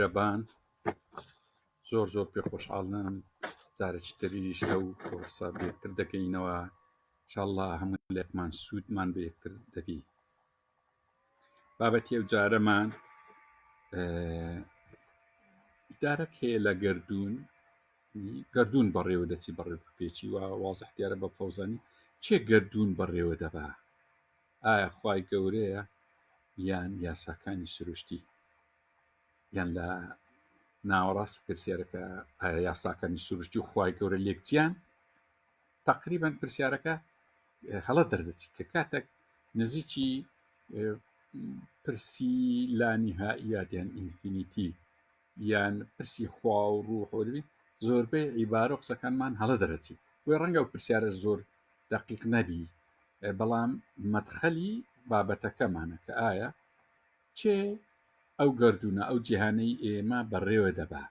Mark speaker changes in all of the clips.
Speaker 1: میرەبان زۆر پێخۆشحاڵم جارێکی تریش لەو کۆرسە بێتتر دەکەینەوە انشاءالله هەموو لێکمان سوودمان بە یەکتر دەبی. بابەتی ئەو جارەمان دارەک هەیە لە گەردوون بەڕێوە دەچی بەڕێوەپێکی و وازح دیارە بە فەوزانی چێ گەردوون بەڕێوە دەبا؟ ئایا خوای گەورەیە یان یاساکانی سروشتی؟ یان لە ناوەڕاستی پرسیارەکە ئایا یاساکانی سروشتی و خوای گەورە لێکچیان؟ تقریبان پرسیارەکە هەڵە دەردەچی کە کاتێک نزیکی پرسی لانیهائیات یان ئینفینیتی یان پرسی خوا و ڕوح زۆربەی عیبارە و قسەکانمان هەڵە دەرەچی. وێ ڕەنگە و پرسیارە زۆر دقیق نەبی، بەڵام مەدخەلی بابەتەکەمانە کە ئایا چێ ئەو گەردوونە ئەو جیهانەی ئێمە بەڕێوە دەبا؟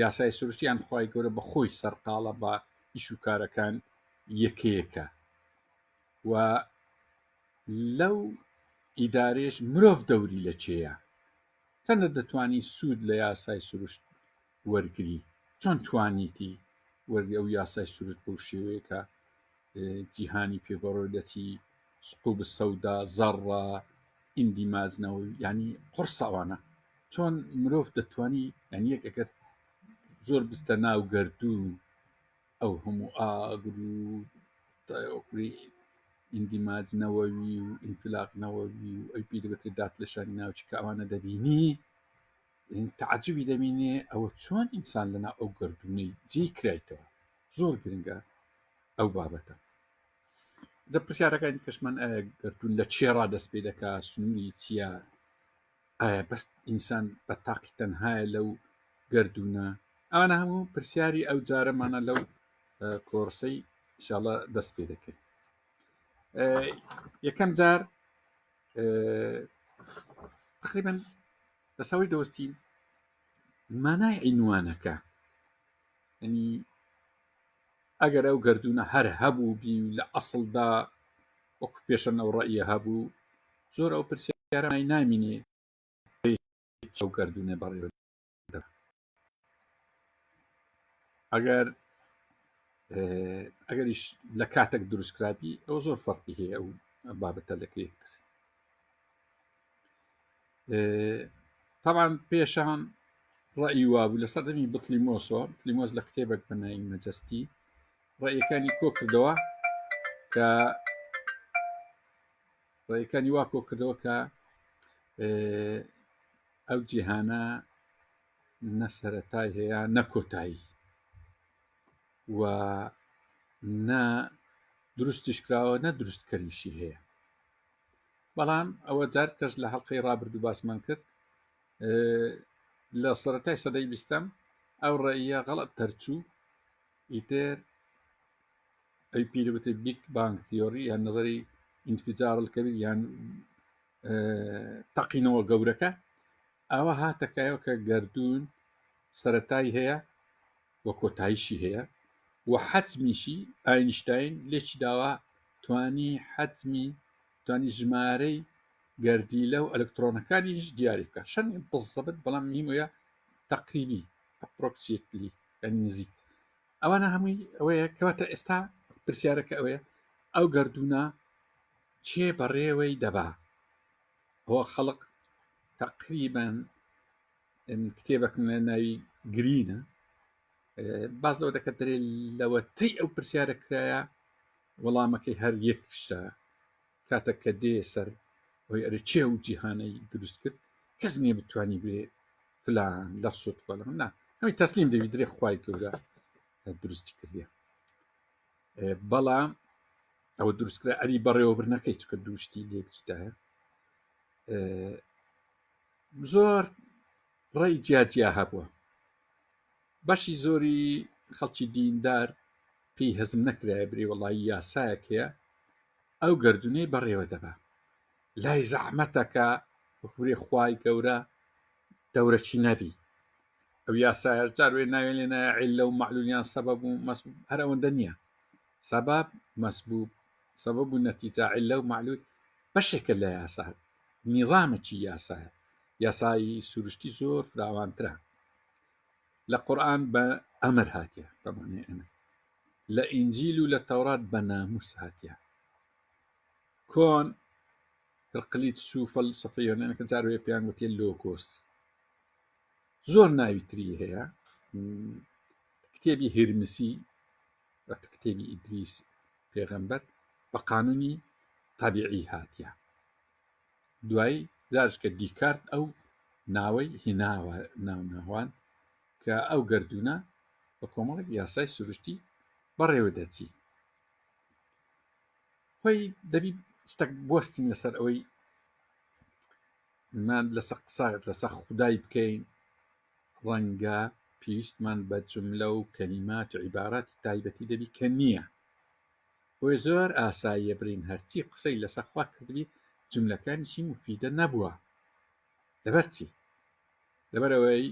Speaker 1: یاسای سروشتیان خوای گەورە بە خۆی سەرقاڵە بە ئیش و کارەکان یەکەیەکە و لەو ئیدارێش مرۆڤ دەوری لە چێیە؟ چەندە دەتوانی سوود لە یاسای سروشت وەرگری؟ چۆن توانیتی وەرگری ئەو یاسای سروشت بەو شێوەیە کە جیهانی پێگەڕۆ دەچی سقوب سەودا زەڕە ئیندی مازنەوە ینی قورسە ئەوانە چۆن مرۆڤ دەتوانی یعنی یەک ئەگەر زۆر بستە ناو گەردوو ئەو هەموو ئاگر و ئیندیماج نەوەوی و ئینفلاق نەوەوی و ئەی پێی دەبێت دات لە شانی ناوچی کە ئەوانە دەبینی تعجبی دەبینێ ئەوە چۆن ئینسان لەناو ئەو گەردوونەی جێی کرایتەوە. زۆر گرنگە ئەو بابەتە. دە پرسیارەکانی کەشمان ئایا گەردوون لە چێڕا دەست پێ دەکا؟ سنووری چییە؟ ئایا بەس ئینسان بە تاقی تەنهایە لەو گەردوونە؟ ئەوانە هەموو پرسیاری ئەو جارەمانە لەو کۆرسەی ئینشاڵڵا دەست پێ دەکەین. یەکەم جار تقریبا بەسەوەی دۆستین مانای عینوانەکە، ینی ئەگەر ئەو گەردوونە هەر هەبوو بی و لە ئەسڵدا وەکو پێشەن ئەو ڕەئیە هەبوو زۆر ئەو پرسیارە نامینێ ئەو گەردوونە بەڕێوە ئەگەریش لە کاتێک دروستکرابی ئەو زۆر فەرقی هەیە ئەو بابەتە لەکەیەکتر. طبعاً پێشان ڕەئی وابوو لەسەر دەمی بطلیمۆس لە کتێبێک بەناوی مەجەستی ڕەیەکانی کۆ کردەوە کە ئەو جیهانە نە سەرەتای هەیە نە کۆتایی و نە دروستیش کراوە نە دروستکەریشی هەیە. بەڵام ئەوە جار کەس لە هەڵقەی ڕابردوو باسمان کرد لە سەرەتای سەدەی 20م ئەو ڕەئیە غەڵەت دەرچوو ئیتر ئەی پیرەوتە بیگ بانگ تیۆری یان نەزەری ئینفجار الکەبیر یان تەقینەوە گەورەکە ئەوە هاتەکایەوە کە گەردوون سەرەتای هەیە وە کۆتاییشی هەیە و حەجمیشی ئاینشتاین لێکی داوە توانی ژمارەی گەردیلە و ئەلکترۆنەکانیش دیاری بکە. شەنی بزەبت بەڵام میمۆیە تەقریبی ئەپڕۆکسیتلی نزیک. ئەوانە هەمووی ئەوەیە کەواتە ئێستا پرسیارەکە ئەوەیە ئەو گەردوونە چێ بەڕێوەی دەبا؟ ئەوە خەڵق تقریبان کتێبێکم لە ناوی گرینە باز لەوە دەکەت دەرێ لەوەتەی ئەو پرسیارە کرایە وەڵامەکەی هەر یەک شتە کاتێک کە دێ سەر ئەوەی ئەرێ چێ و جیهانەی دروست کرد کەس نییە بتوانی بێ فلان لە سوود فەڵان نا هەمی تەسلیم دەوی درێ خوای گەورە دروستی کردیە. بەڵام ئەوە دروستکرا ئەری بەڕێوەبرنەکەی چکە دووشتی لێکدایە زۆر ڕێی جیاجیا هەبووە. بەشی زۆری خەڵکی دیندار پێی هەزم نەکرایە برێ وەڵی یاسایەک هەیە ئەو گەردوونەی بەڕێوە دەبا لای زەحمەتەکە بخورێ خوای گەورە دەورەچی نەبی ئەو یاسایە جاروێ ناوێن لێنە عیلە و معلولیان سەبەب و مەسبوب هەر ئەوەندە نییە. سەبەب مەسبوب سەبەب و نەتیجە عیلە و معلول بەشێکە لە یاسا نیظامێکی یاسایە یاسای سروشتی زۆر فراوانترە لە قورئان بە ئەمر هاتیە بەمانێ ئەمر لە ئینجیل و لە تەورات بە ناموس هاتیە کۆن قلیت سوفەل سەفەیۆنەکە جاروێ پێیان وتێ لۆکۆس زۆر ناوی تری هەیە کتێبی هرمسی وەختە کتێبی ئیدریس پێغەمبەر بە قانونی تەبیعی هاتیە دوایی جارشکە دیکارت ئەو ناوەی هیناوە ناوناوان کە ئەو گەردونە بە کۆمەڵێک یاسای سروشتی بەڕێوە دەچی خۆی دەبی شتێک بوەستین لەسەر ئەوەی مان لەسەر قسات لەسەر خودای بکەین ڕەنگە پێویستمان بە جوملە و کەلیمات و عیباراتی تایبەتی دەبی کە نییە بۆی زۆر ئاساییە برین هەرچی قسەی لەسەر خوا کردبی جوملەکانیشی مفیدە نەبووە لەبەر چی لەبەرەوەی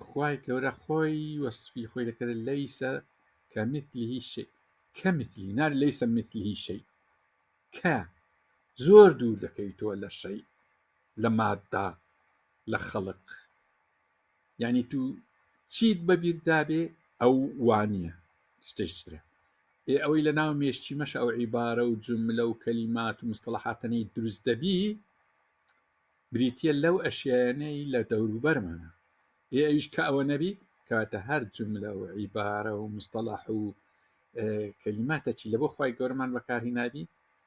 Speaker 1: خوای گەورە خۆی وەسفی خۆی دەکرێت لەیسە کەمثله شەی کەمثلی نار لەیسە مثله شەی کە زۆر دوور دەکەیتەوە لە شەی لە مادە لە خەڵق یعنی تو چیت بەبیردابێ ئەو وانە شتێکترە ئەوەی لە ناو مێشتی مەش ئەو عیبارە و جملە و کەلیمات و مستەڵەحاتەنەی دروست دەبی بریتە لەو ئەشیانەی لە دەوروبەرمانە ئەویش کە ئەوە نەبی کاتە هەر جملە و عیبارە و مستەڵەح و کەلیماتە چی لە بۆ خوای گەورەمان بەکارهێنابی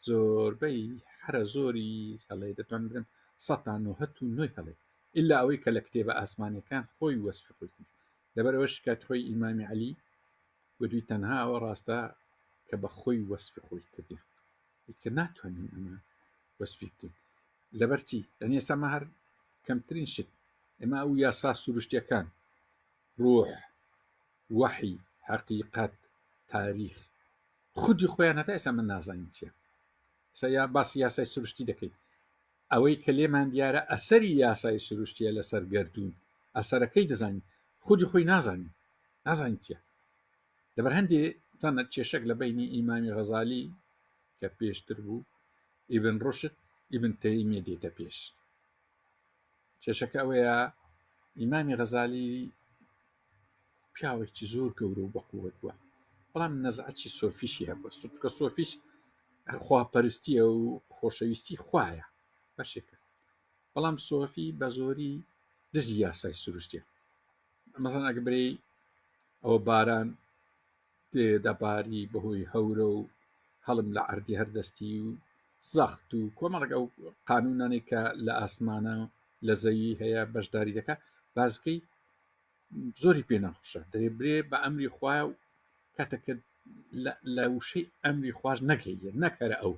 Speaker 1: زۆربەی هەرە زۆری هەڵێ دەتوان برن ١٩٩ هەڵێ ئللا ئەوەی کە لە کتێبە ئاسمانیەکان خۆی وەسفی خۆی کرد لەبەرەوەش کات خۆی ئیمامی عەلی گوتووی تەنها ئەوە ڕاستە کە بە خۆی وەسفی خۆی کردی کە ناتوانین ئەمە وەسفی بکەین لەبەرچی دەنێ سەمە هەر کەمترین شت ئێمە ئەو یاسا سروشتیەکان ڕۆح وەحی حەقیقەت تاریخ خودی خۆیان هەتا ئێستا من نازانین چییە یا باسی یاسای سروشتی دەکەیت ئەوەی کە لێمان دیارە ئەسەری یاسای سروشتیە لەسەر گەردوون ئەسەرەکەی دەزانین خودی خۆی نازانین چییە لەبەر هەندێ تەنە کێشەک لە بینی ئیمامی غەزالی کە پێشتر بوو ئیبن ڕوشد ئیبن تەیمیە دێتە پێش کێشەکە ئەوەیە ئیمامی غەزالی پیاوێکی زۆر گەورە و بەقووەت بووە بەڵام نەزعەتی سۆفیشی هەبووە کە سۆفیش خواپەرستیە و خۆشەویستی خوایە بەشێکە بەڵام سۆفی بە زۆری دژی یاسای سروشتیە مەسەڵەن ئەگە برێ ئەوە باران دەباری بەهۆی هەورە و هەڵم لە عەردی هەردەستی و زەخت و کۆمەڵک ئەو قانونانێک کە لە ئاسمانە لە زەوی هەیە بەشداری دەکات باز بکەی زۆری پێ ناخۆشە دەبێ برێ بە ئەمری خوایە و کاتێککە لە وشەی ئەمری خوۆش نەکەیە نەکەرە ئەو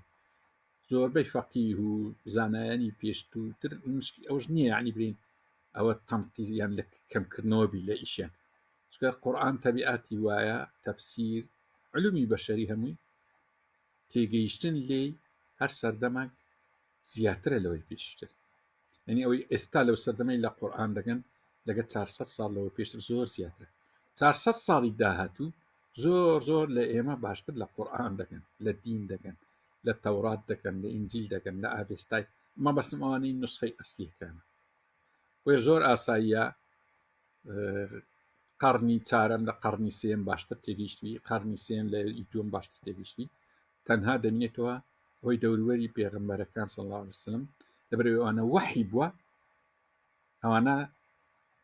Speaker 1: زۆربەی فەقیه و زانایانی پێشتوتر مشکی ئەوش نییە عنی برین ئەوە تەنقیزیان لە کەمکردنەوە بی لە ئیشیان چکە قورئان تەبیعەتی وایە تەفسیر علومی بەشەری هەمووی تێگەیشتن لێ هەر سەردەمێک زیاترە لەوەی پێشتر یعنی ئەوەی ئێستا لەو سەردەمەی لە قورئان دەگەن لەگە 400 ساڵ لەوە پێشتر زۆر زیاترە 400 ساڵی داهاتوو زۆر لە ئێمە باشتر لە قورئان دەگەن لە دین دەگەن لە تەورات دەکەن لە ئینجیل دەکەن لە ئاڤێستای ما بەستم ئەوانەی نوسخەی ئەسلیەکانە وێ زۆر ئاساییە قەرنی چارەم لە قەرنی سێم باشتر تێگەیشتوی قەرنی سێم لە دووەم باشتر تێگەیشتوی تەنها دەمێتەوە ئەوەی دەوروبەری پێغەمبەرەکان صلی الله علیه وسلم لەبەرەوەی ئەوانە وحی بووە ئەوانە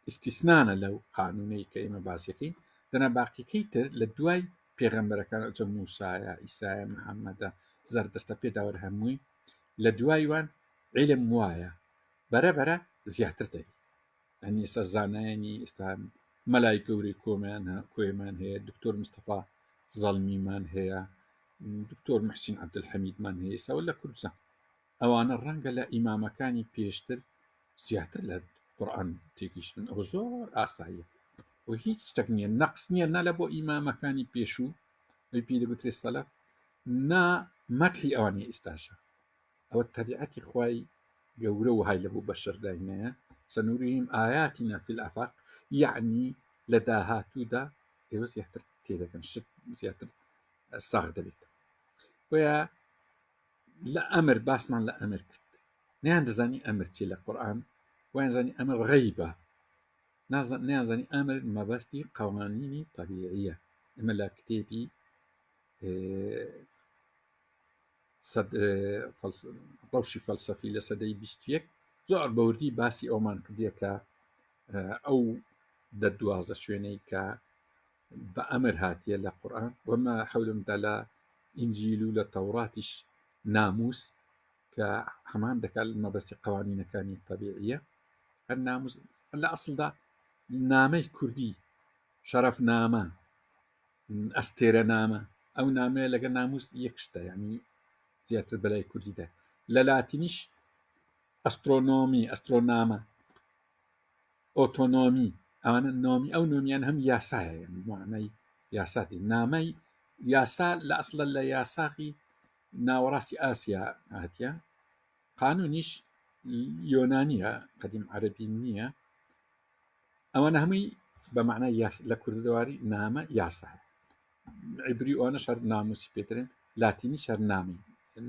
Speaker 1: ئیستیسنانە لەو قانونەی کە ئێمە باسیەکەین دەنا باقیەکەی تر لە دوای پێغەمبەرەکان ئەوجە موسایە ئیسایە محەممەدە زەردەشتە پێداوەر هەمووی لە دوایوان عیلم وایە بەرەبەرە زیاتر دەبی ئەنی ئێستا زانایانی ئێستا مەلای گەورەی کۆیمان هەیە دکتۆر مستەفا زەڵمیمان هەیە دکتۆر محسین عەبدولحەمیدمان هەیە ئێستا لە کوردستان ئەوانە ڕەنگە لە ئیمامەکانی پێشتر زیاتر لە قورئان تێگەیشتن ئەوە زۆر ئاساییە و هیچ شتێک نییە نەقس نییە نە لە بۆ ئیمامەکانی پێشوو ئەوی پێی دەگوترێت سەلەف نا مەدحی ئەوانەی ئێستاشە ئەوە تەبیعەتی خوای گەورە وهای لە بۆ بەشەرداینەیە سەنوورهم ئایاتینا فی الآفاق یعنی لە داهاتوودا ئێوە زیاتر تێدەگەن شت زیاتر ساغ دەبێت بۆیە لە ئەمر باسمان لە ئەمر کرد نیان دەزانی ئەمر چی لە قورئان وينزاني أمر غيبة نازاني أمر مبستي قوانيني طبيعية إما لا كتابي سەد ڕەوشی فەلسەفی لە سەدەی 21 زۆر بەوردی باسی ئەومان کردیە کە ئەو دە شوێنەی کە بە ئەمر هاتیە لە قورئان وەمە حەولمدا لە ئینجیل و لە تەوراتیش ناموس کە هەمان دەکات مەبەستی قوانینەکانی طبیعیە هەر ناموس لە ئەسڵدا نامەی کوردی شەرەفنامە ئەستێرەنامە ئەو نامەیە لەگە ناموس یەک شتە یعنی زیاتر بەلای کوردیدا لە لاتینیش ئەسترۆنۆمی ئەسترۆنامە ئۆتۆنۆمی ئەوانە نۆمی ئەو نۆمیان هەم یاسایە معنای یاساتی نامەی یاسا لە ئەسڵە لە یاساقی ناوەڕاستی ئاسیا هاتیە قانونیش یۆنانیە قەدیم عەرەبی نییە ئەوانە هەمووی بە معنای لە کوردەواری نامە یاسایە عیبری ئەوانەش هەر ناموسی پێدرێن لاتینیش هەر نامی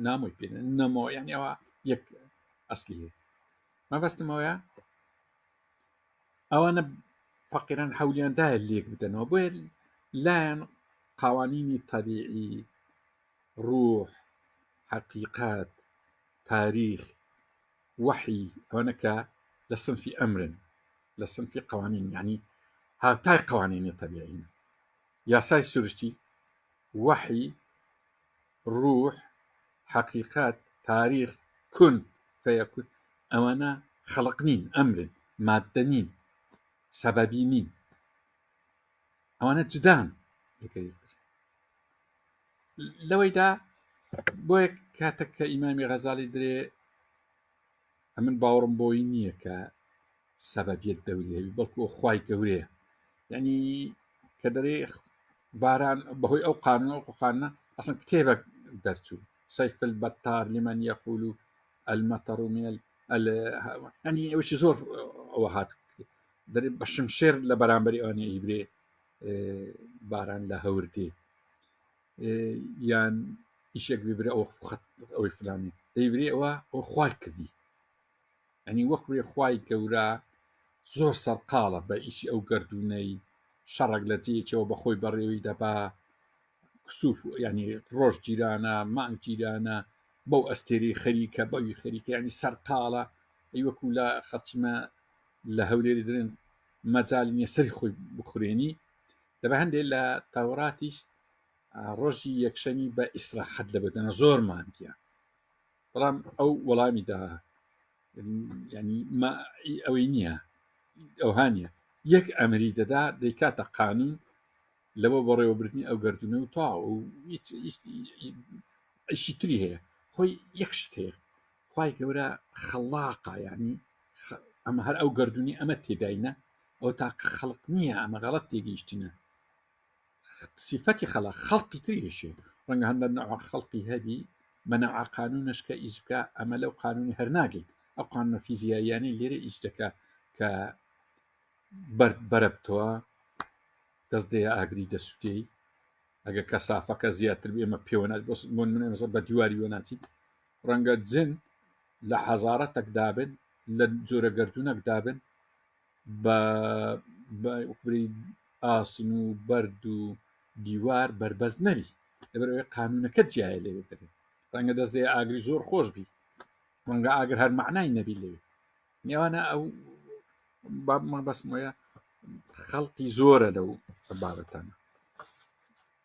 Speaker 1: نامۆی پێدرێن نەمۆ یعنی ئەوە یەک ئەسلی هەیە مەبەستمەوەیە ئەوانە فەقیران حەولیاندایە لێک بدەنەوە بۆیە لایەن قوانینی طبیعی ڕوح حەقیقەت تاریخ وحی ئەوانە کە لە سنفی ئەمرن لە سنفی قوانین یعنی هاوتای قوانینی طبیعین یاسای سروشتی وحی ڕوح حەقیقەت تاریخ کون فەیەکون ئەوانە خەڵق نین ئەمرن مادە نین سەبەبی نین ئەوانە جدان لەوەیدا بۆیە کاتێک کە ئیمامی غەزالی درێ ئەمن باوەڕم بۆی نییە کە سەبەبیەت دەوری هەبی بەڵکو خوای گەورەیە یعنی کە دەرێ باران بەهۆی ئەو قانونە ئەو قانونە ئەسڵ کتێبە دەرچوو سەیف البەتار لمن يقول المطر من يعني ئەوشی زۆر ئەوە هات دەرێ بە شمشێر لە بەرامبەری ئەوانەیە ئیبرێ باران لە هەوردێ یان ئیشێک ببرێ ئەوە ئەوەی فلانی دەیبرێ ئەوە خوای کردی ئەنی وەک بێ خوای گەورە زۆر سەرقاڵە بە ئیشی ئەو گەردوونەی شەڕێک لە جێیەکەوە بەخۆی بەڕێوەی دەبا کسوف ینی ڕۆژ جیرانە مانگ جیرانە بەو ئەستێری خەریکە بەوی خەریکە ینی سەرقاڵە ئەی وەکو لە خەرچمە لە هەولێری درێن مەجای نییە سەری خۆی بخورێنی دەبە هەندێک لە تاوراتیش ڕۆژی یەکشەمی بە ئیسراحەت لەبدەنە زۆر ماندیە بەڵام ئەو وەڵامی دا ینی ئەوەی نییە ئەوهانیە یەک ئەمری دەدا دەیکاتە قانون لەوە بەڕێوەبردنی ئەو گەردونە و تاو و ئیشی تری هەیە خۆی یەک شت هەیە خوای گەورە خەڵاقە ینی ئەمە هەر ئەو گەردونی ئەمە تێداینە ئەو تاقە خەڵق نییە ئەمە غەڵەت تێگەیشتنە صفەتی خەڵق خەڵقی تریشێ ڕەنگە هەندە نەوع خەڵقی هەبی بە نەوع قانونەشکە ئیش بکە ئەمە لەو قانونی هەر ناگەین ئەو قانونە فیزیاییانەی لێرە ئیش دەکا کە بەرە بتۆوە دەست دەیە ئاگری دەسووتەی ئەگە کەسافەکە زیاتر ئێمە پێوەنات بۆ منێ بە دیواری وەناچیت ڕەنگە جن لە حەزارەتێک دابن لە جۆرە گەردونەك دابن بە ئاسن و بەرد و دیوار بربەست نەبی لەبەرەوەی قانونەکە جیایە لەوێ دەبێت ڕەنگە دەست دەیە ئاگری زۆر خۆش بی ڕەنگە ئاگر هەر معنای نەبی لەوێ نێوانە ئەو بەسمۆیە خەڵقی زۆرە لەو بابەتانە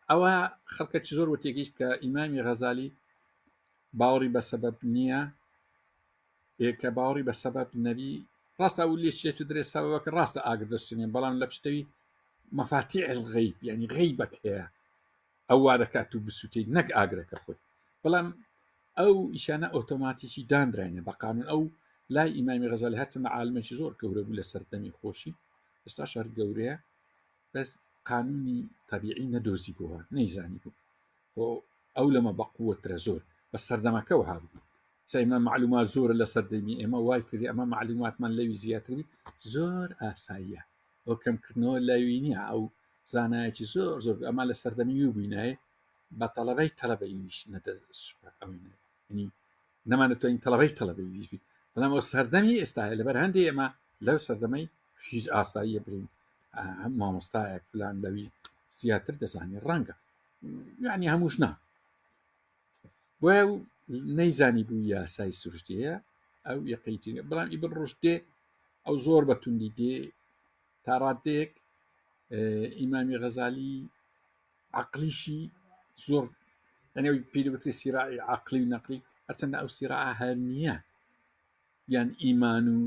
Speaker 1: ئەوە خەڵکەکی زۆر وتێگەیشت کە ئیمامی غەزالی باوەڕی بە سەبەب نییە کە باوەڕی بە سەبەب نەبی ڕاستە ئەو لێشێت و درێ سەبەبەکە ڕاستە ئاگر دەستێنێ بەڵام لە پشتەوی مەفاتیح الغەیب ینی غەیبەک هەیە ئەو وا دەکات و بسووتێت نەک ئاگرەکە خۆی بەڵام ئەو ئیشانە ئۆتۆماتیکی دانراینە بە قانون ئەو لای ئیمامی غەزالی هەرچەندە عالمێکی زۆر گەورە بوو لە سەردەمی خۆشی ئێستا شەر گەورەیە بەس قانونی طبیعی نەدۆزی بووە نەیزانی بوو ئەو لەمە بەقووەترە زۆر بە سەردەمەکەەوە هابوو ئێمە معلومات زۆرە لە سەردەمی ئێمە وای کردی ئەمە معلوماتمان لەوی زیاتری زۆر ئاساییە ئەو کەمکردنەوە لەوی نییە ئەو زانایەکی زۆر زۆر ئەمە لە سەردەمی و بووینایە بە تەڵەبەی تەڵەبەیویش نەدەنی نەمانێت توانین تەڵەبەی تەڵەبەیویش بیت بەڵام ئەو سەردەمی ئێستاە لەبەر هەندێک ئێمە لەو سەردەمەی هیچ ئاساییە برین هەم مامۆستایەک فلان لەوی زیاتر دەزانێت ڕەنگە یعنی هەمووش نا بۆ نەیزانی بوو یاسای سروشتەیە ئەو یەقیتی بەڵام ئیبن ڕوشدێ ئەو زۆر بەتوندی دێ تا ڕادێک ئیمامی غەزالی عقلیشی زۆر ئەنەوەی پێوتری سیراعی عقلی و نەقلی هەرچەندە ئەو سیراع هەر نییە یان ئیمان و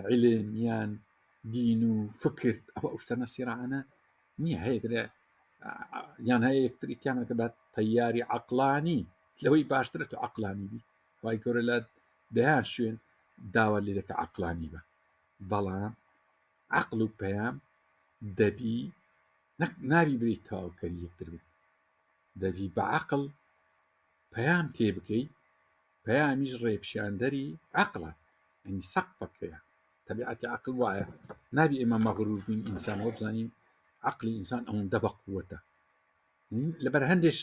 Speaker 1: علم یان دین و فکر ئەو شتانە سیراعانە نییە هەیە یان هەیە یەکتری تیامەکە بە تەیاری عقلانی لەوەی باشترە تو عقلانی بی وای گەورە لە دەیان شوێن داوا لێ دەکە عقلانی بە بەڵام عقل و پەیام دەبی نابی بری تاواکەری یەکتر بێت دەبی بە عقل پەیام تێ بکەی پەیامیش ڕێپشاندەری عقلە ئەنی سەقفەکەیە تەبیعەتی عقل وایە نابی ئێمە مەغروور بین ئینسانەوە بزانین عقلی ئینسان ئەوەندە بەقووەتە لەبەر هەندێش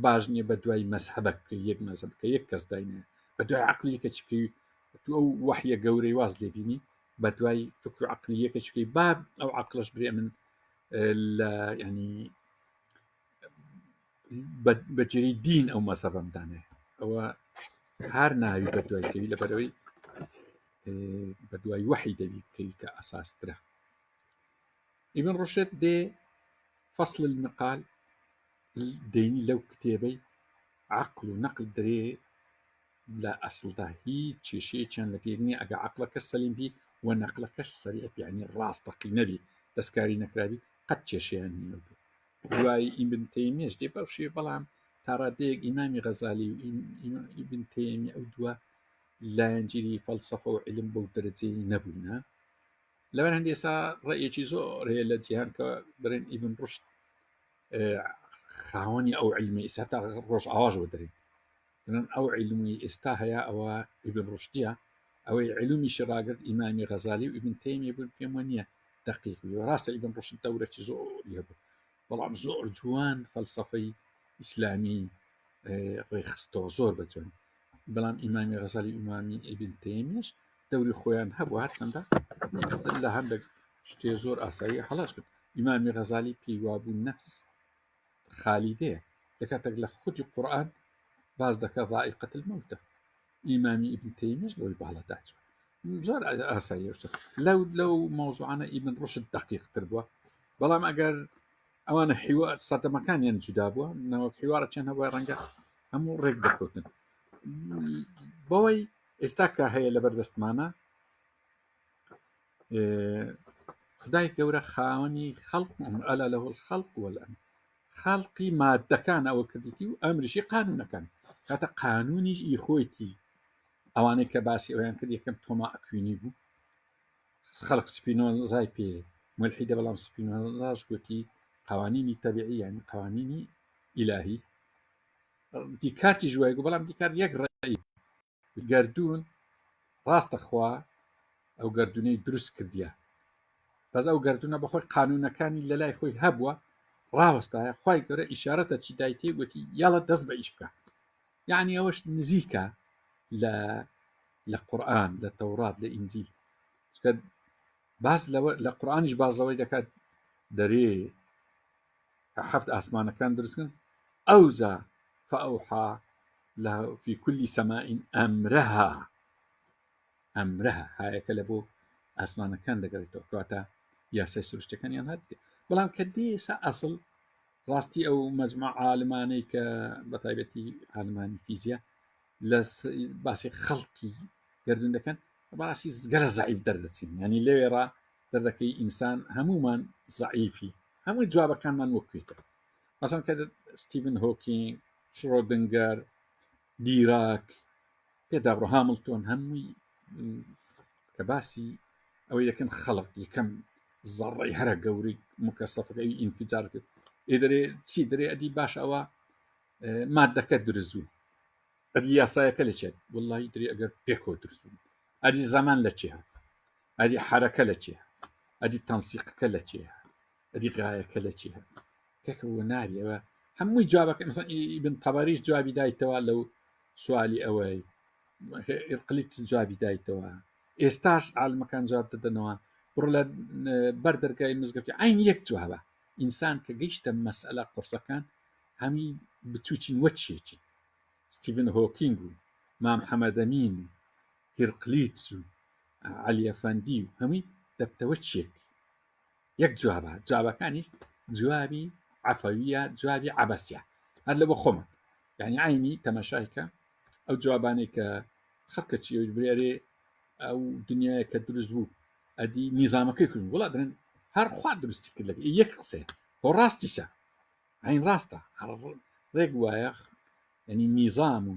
Speaker 1: باش نییە بە دوای مەسحەبە یەک مەزەب کە یەک کەس داینێ بە دوای عقلی کە چ بکەی تو ئەو وحیە گەورەی واز لێبینی بە دوای فکر و عقلی یەکە چکەی باب ئەو عقلش برێ من لە ینی بەجێری دین ئەو مەسەبەمدانێ ئەوە هەر ناوی بە دوایکەوی لەبەرەوەی بە دوای وحی دەبی بکەوی کە ئەساسترە ئیبن ڕوشد دێ فەصل المقال دێنی لەو کتێبەی عقل و نەقل درێ لە ئەسڵدا هیچ کێشەیەکیان لەگەر نییە ئەگە عقلەکەش سەلیم بی و نەقلەکەش سەریع یعنی ڕاستەقی نەبی دەستکاری نەکراوی قەت کێشەیان نییە دوای ئیبن تەیمیەش دێ بەو شێوە بەڵام تا ڕادەیەک ئیمامی غەزالی و ئیبن تەیمی ئەو دووە لایەنگیری فەلسەفە و علم بەو دەرەجەی نەبووینە لەبەر هەندێک ئێستا ڕێیەکی زۆر هەیە لە جیهان کە بڵێن ئیبن ڕوشد خاوەنی ئەو علمی ئێستا تا ڕۆژ ئاواژ وە دەرێن ئەو علمی ئێستا هەیە ئەوە ئیبن ڕوشدیە ئەوەی علومی شراگرت ئیمامی غەزالی و ئیبن تەیمی بوون پێم وانە دقیق بوو ڕاستە ئیبن ڕوشد دەورێکی زۆری هەبوو بەڵام زۆر جوان فەلسەفەی ئیسلامی ڕێخستەوە زۆر بەجوان بەڵام ئیمامی غەزالی ئیمامی ئیبن تەیمیش دەوری خۆیان هەبوو هەرچەندە لە هەندێک شتێ زۆر ئاسایی هەڵاش کرد ئیمامی غەزالی پێی وابوو نەفس خالیدەیە لەکاتێک لە خودی قورئان باز دەکە ذائقەت المەوتە ئیمامی ئیبن تەیمیش لەوەی باڵەداچوە زۆر ئاسایی لەو مەوزوعانە ئیبن ڕوشد دقیقتر بووە بەڵام ئەگەر ئەوانە حیوار سەردەمەکانیان جودا بووە ناوەک حیوارە چەند هەبووە ڕەنگە هەموو ڕێک دەکەوتن بەوەی ئێستا کە هەیە لە بەردەستمانە خدای گەورە خاوەنی خەڵق ئەلا لەهو الخەلق والئەمر خەڵقی مادەکان ئەوە کردیتی و ئەمریشی قانونەکان کاتە قانونیش ئی خۆیتی ئەوانەی کە باسی ئەویان کرد یەکەم تۆما ئەکوینی بوو خەڵق سپینۆزای پێ ملحیدە بەڵام سپینۆزاش گوتی قوانینی تەبیعی یعنی قوانینی ئیلاهی دیکارتی ژوای گو بەڵام دیکار یەک ڕێی گەردوون ڕاستە خوا ئەو گەردونەی دروست کردیە بەس ئەو گەردونە بەخۆی قانونەکانی لە لای خۆی هەبووە ڕاوەستایە خوای گەورە ئیشارەتە چی دایتێ گوتی یاڵە دەست بە ئیش بکە یعنی ئەوەش نزیکە لە قورئان لە تەورات لە ئینجیل باز لە قورئانیش باز لەوەی دەکات دەرێ کە حەفت ئاسمانەکان دروستکن ئەوزا فەئەوحا في كل سماء أمرها هایەکە لە بۆ ئاسمانەکان دەگەڕێتەوە کەواتە یاسای سروشتەکانیان هەر بەڵام کە دێسا ئەسڵ ڕاستی ئەو مەجموع عالمانەی کە بەتایبەتی عالمانی فیزیا لە باسی خەڵکی گەردون دەکەن باسی گەرە زەعیف دەردەچین ینی لەوێڕا دەردەکەی ئینسان هەمومان زەعیفی هەمووی جوابەکانمان وەکوێتە مەسەڵەن کە ستیڤن هۆکینگ شرۆدنگەر دیراک پێداڕۆ هامڵتۆن هەمووی کە باسی ئەوەی دەکەن خەڵق یەکەم زەڕەی هەرە گەورەی مکەسەفەکەی ئینفجار کرد ئێدەرێ چی دەرێ ئەدی باش ئەوە مادەکە دروست بوو ئەدی یاسایەکە لە چێت وڵڵی دەری ئەگەر پێکۆ دروست بوو ئەدی زەمان لە چێ ئەدی حرەکە لە چێ ئەدی تەنسیقەکە لە چێ ئەدی غایەکە لە چێ کەکەوە ناریەوە هەمووی جوابەکە مەسەڵەن ئیبن تەبەریش جوابی دایتەوە لەو سوالی ئەوەی ئقلیت جوابی دایتەوە ئێستاش عالمەکان جواب دەدەنەوە بڕ لە بەر دەرگای مزگەوتی ئاین یەک جوابە ئینسان کە گەیشتە مەسئلە قورسەکان هەمی بچوچین وەچێکی ستیڤن هۆکینگ و مام حەمەدەمین و هیرقلیت و عەلیەفەندی و هەمووی دەبتەوە چێک یەک جوابە جوابەکانی جوابی عەفەویە جوابی عەبەسیە هەر لە بۆ خۆمە یعنی عینی تەماشایکە ئەو جوابانەی کە خەڵکەچی برێرێ ئەو دنیاە کە دروست بوو ئەدی نیزامەکەی کردن وڵا درن هەر خوا دروستی کرد لە یەک قسەیە بۆ ڕاستیشە عین ڕاستە ڕێک وایە ینی نیزام و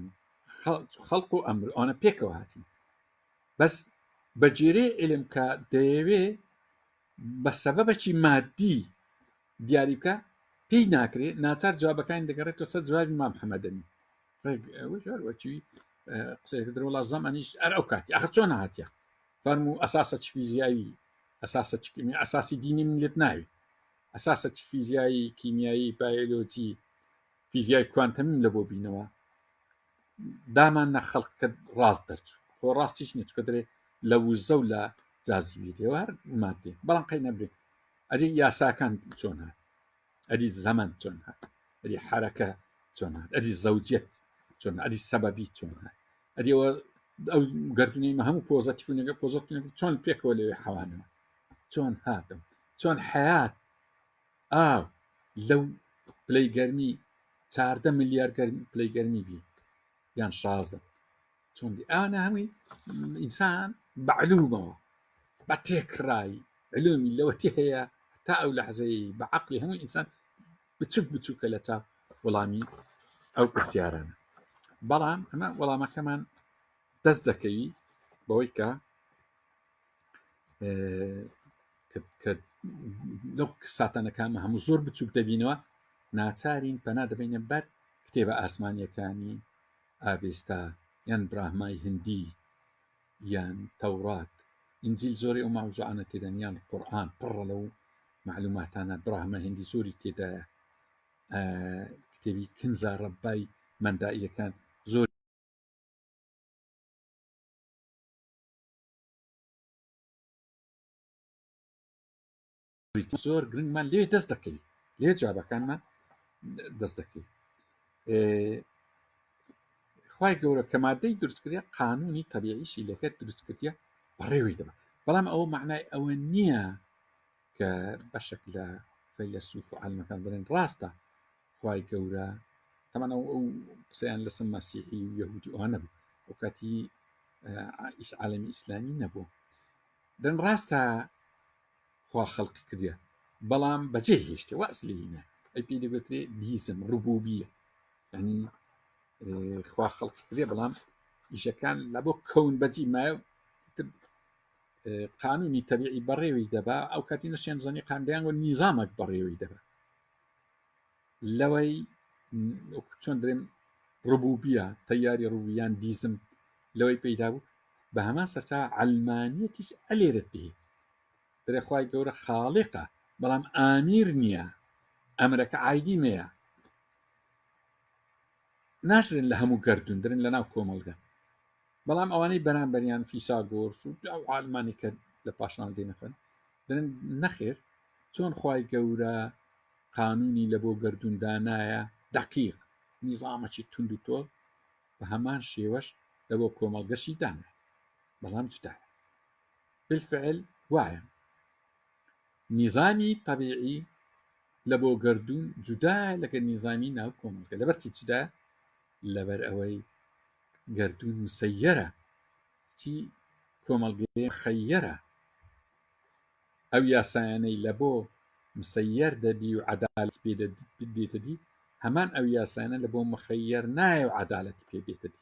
Speaker 1: خەڵق و ئەمر ئەوانە پێکەوە هاتین بەس بەجێرەی علم کە دەیەوێ بە سەبەبەکی مادی دیاری بکە پێی ناکرێت ناچار جوابەکانی دەگەڕێتەوە سەر جوابی مام حەمەدەمی ڕێگوەچی قسەیەکە وڵا زەمانیش ئەر ئەو کاتی ئەخ چۆن هاتیە فەرمو ئەساسە فیزیایی ئەساسە ئەساسی دینی ملت ناوی ئەساسە فیزیایی کیمیایی بایۆلۆجی فیزیای کوانتەمیم لە بۆ بینەوە دامان نە خەڵکە ڕاست دەرچوو خۆ ڕاستیش نچکە دەرێ لە وزە و لە جازیبی دێوە هەر مادێ بەڵام قەی نەبرێت ئەری یاساکان چۆن هات ئەری زەمان چۆن هات ئەری حرەکە چۆن هات ئەری زەوجێت چۆن ئەری سەبەبی چۆن هات ئەریەوە ئەو گردونەی هەموو پۆزەتیفونەکە پۆزەتونەکە چۆن پێکەوە لەوێ حەوانەوە چۆن هاتم چۆن حیات ئاو لەو پلەی گەرمی 14 ملیار پلەی گەرمی بی یان 16 چۆن ئەوانە هەمووی ئینسان بەعلومەوە بە تێکڕایی علومی لەوەتی هەیە تا ئەو لەحزەی بە عەقلی هەمووی ئینسان بچووک بچووکە لە چاو وەڵامی ئەو پرسیارانە بەڵام ئەمە وەڵامەکەمان دەست دەکەوی بەوەی کە لەو ساتانەکانمە هەموو زۆر بچووک دەبینەوە ناچارین پەنا دەبینە بەر کتێبە ئاسمانیەکانی ئاوێستا یان براهمای هندی یان تەورات ئینجیل زۆری ئەو ماوزوعانە تێدان یان قورئان پڕە لەو معلوماتانە براهمە هندی زۆری تێدایە کتێبی کنزا ڕەبای مەندائیەکان زۆر زۆر گرنگمان لێ دەست دەکەی لێ جوابەکانمان دەست دەکەی خوای گەورە کە مادەی دروستکردە قانونی تەبیعیشی لەکە دروستکردە بەڕێوەی دەبە بەڵام ئەوە معنای ئەوە نییە کە بەشێک لە فەیلسوف و عالمەکان بڵێن ڕاستە خوای گەورە تەمان ئەو قسەیان لەسەر مەسیحی و یەهودی ئەوە نەبوو ئەو کاتی عالەمی ئیسلامی نەبوو دەن ڕاستە خوا خەڵقی کردە بەڵام بەجێ هێشتێ واسلینە ئەی پێی دەگوترێ دیزم ڕوبوبیە ینی خوا خەڵقی کردێ بەڵام ئیشەکان لە بۆ کەون بەجی مایە قانونی تەبیعی بەڕێوەی دەبا ئەو کاتی نەشێن زەنی قاندیان و نیزامێک بەڕێوەی دەبا لەوەی چۆن درێم ڕبوبیە تەیاری ڕوویان دیزم لەوەی پەیدا بوو بە هەمان سەرچا عەلمانیەتیش ئەلێرت دێ دەرێخوای گەورە خاڵقە بەڵام ئامیر نییە ئەمرەکە عایدی مەیە ناشرن لە هەموو گەردون درن لە ناو کۆمەڵگە بەڵام ئەوانەی بەرامبەریان فیساگۆرس و ئەو عالمانی کە لە پاشان دێنەکەن درن نەخێر چۆن خوای گەورە قانونی لە بۆ گەردوندانایە دەقیق نیزامەکی تونند و تۆڵ بە هەمان شێوەش لە بۆ کۆمەڵگەشی دانە بەڵام جودایە بالفعل وایە نیزامی طبیعی لە بۆ گەردون جودا لەگە نیزامی ناو کۆمەڵگە لەبەرچی جودا لەبەر ئەوەی گەردون مسەیەرە چی کۆمەڵگەی خەیەرە ئەو یاسایانەی لە بۆ مسەیەر دەبی و عەدالەت پێ دێتە دی هەمان ئەو یاسایانە لە بۆ مخەیەر نایە و عەدالەتی پێ بێتە دی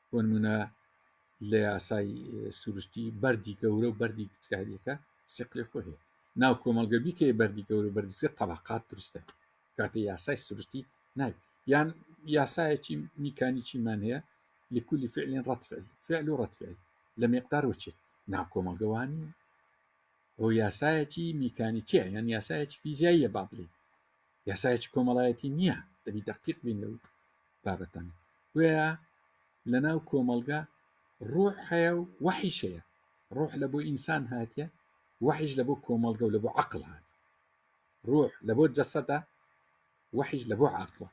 Speaker 1: بۆ نمونە لە یاسای سروشتی بەردی گەورە و بەردی کچکاریەکە سقلی خۆ هەیە ناو کۆمەڵگە بیکە بەردی گەورە و بەردی کچە تەبەقات دروستە کاتە یاسای سروشتی ناوی یان یاسایەکی میکانیکیمان هەیە لكل فعل رد فعل فعل رد فعل لە مقدار وچێ ناو کۆمەڵگەوانی ئەو یاسایەکی میکانیکیە یان یاسایەکی فیزیاییە با بڵێ یاسایەکی کۆمەڵایەتی نییە دەبی دەقیق بین لەو بابەتان وەیە لەناو کۆمەلگا ڕوح هەیە و وحیش هەیە ڕوح لە بۆ ئینسان هاتیە وحیش لە بۆ کۆمەلگە و لە بۆ عەقڵ هات ڕوح لە بۆ جەسەدە وحیش لە بۆ عەقڵە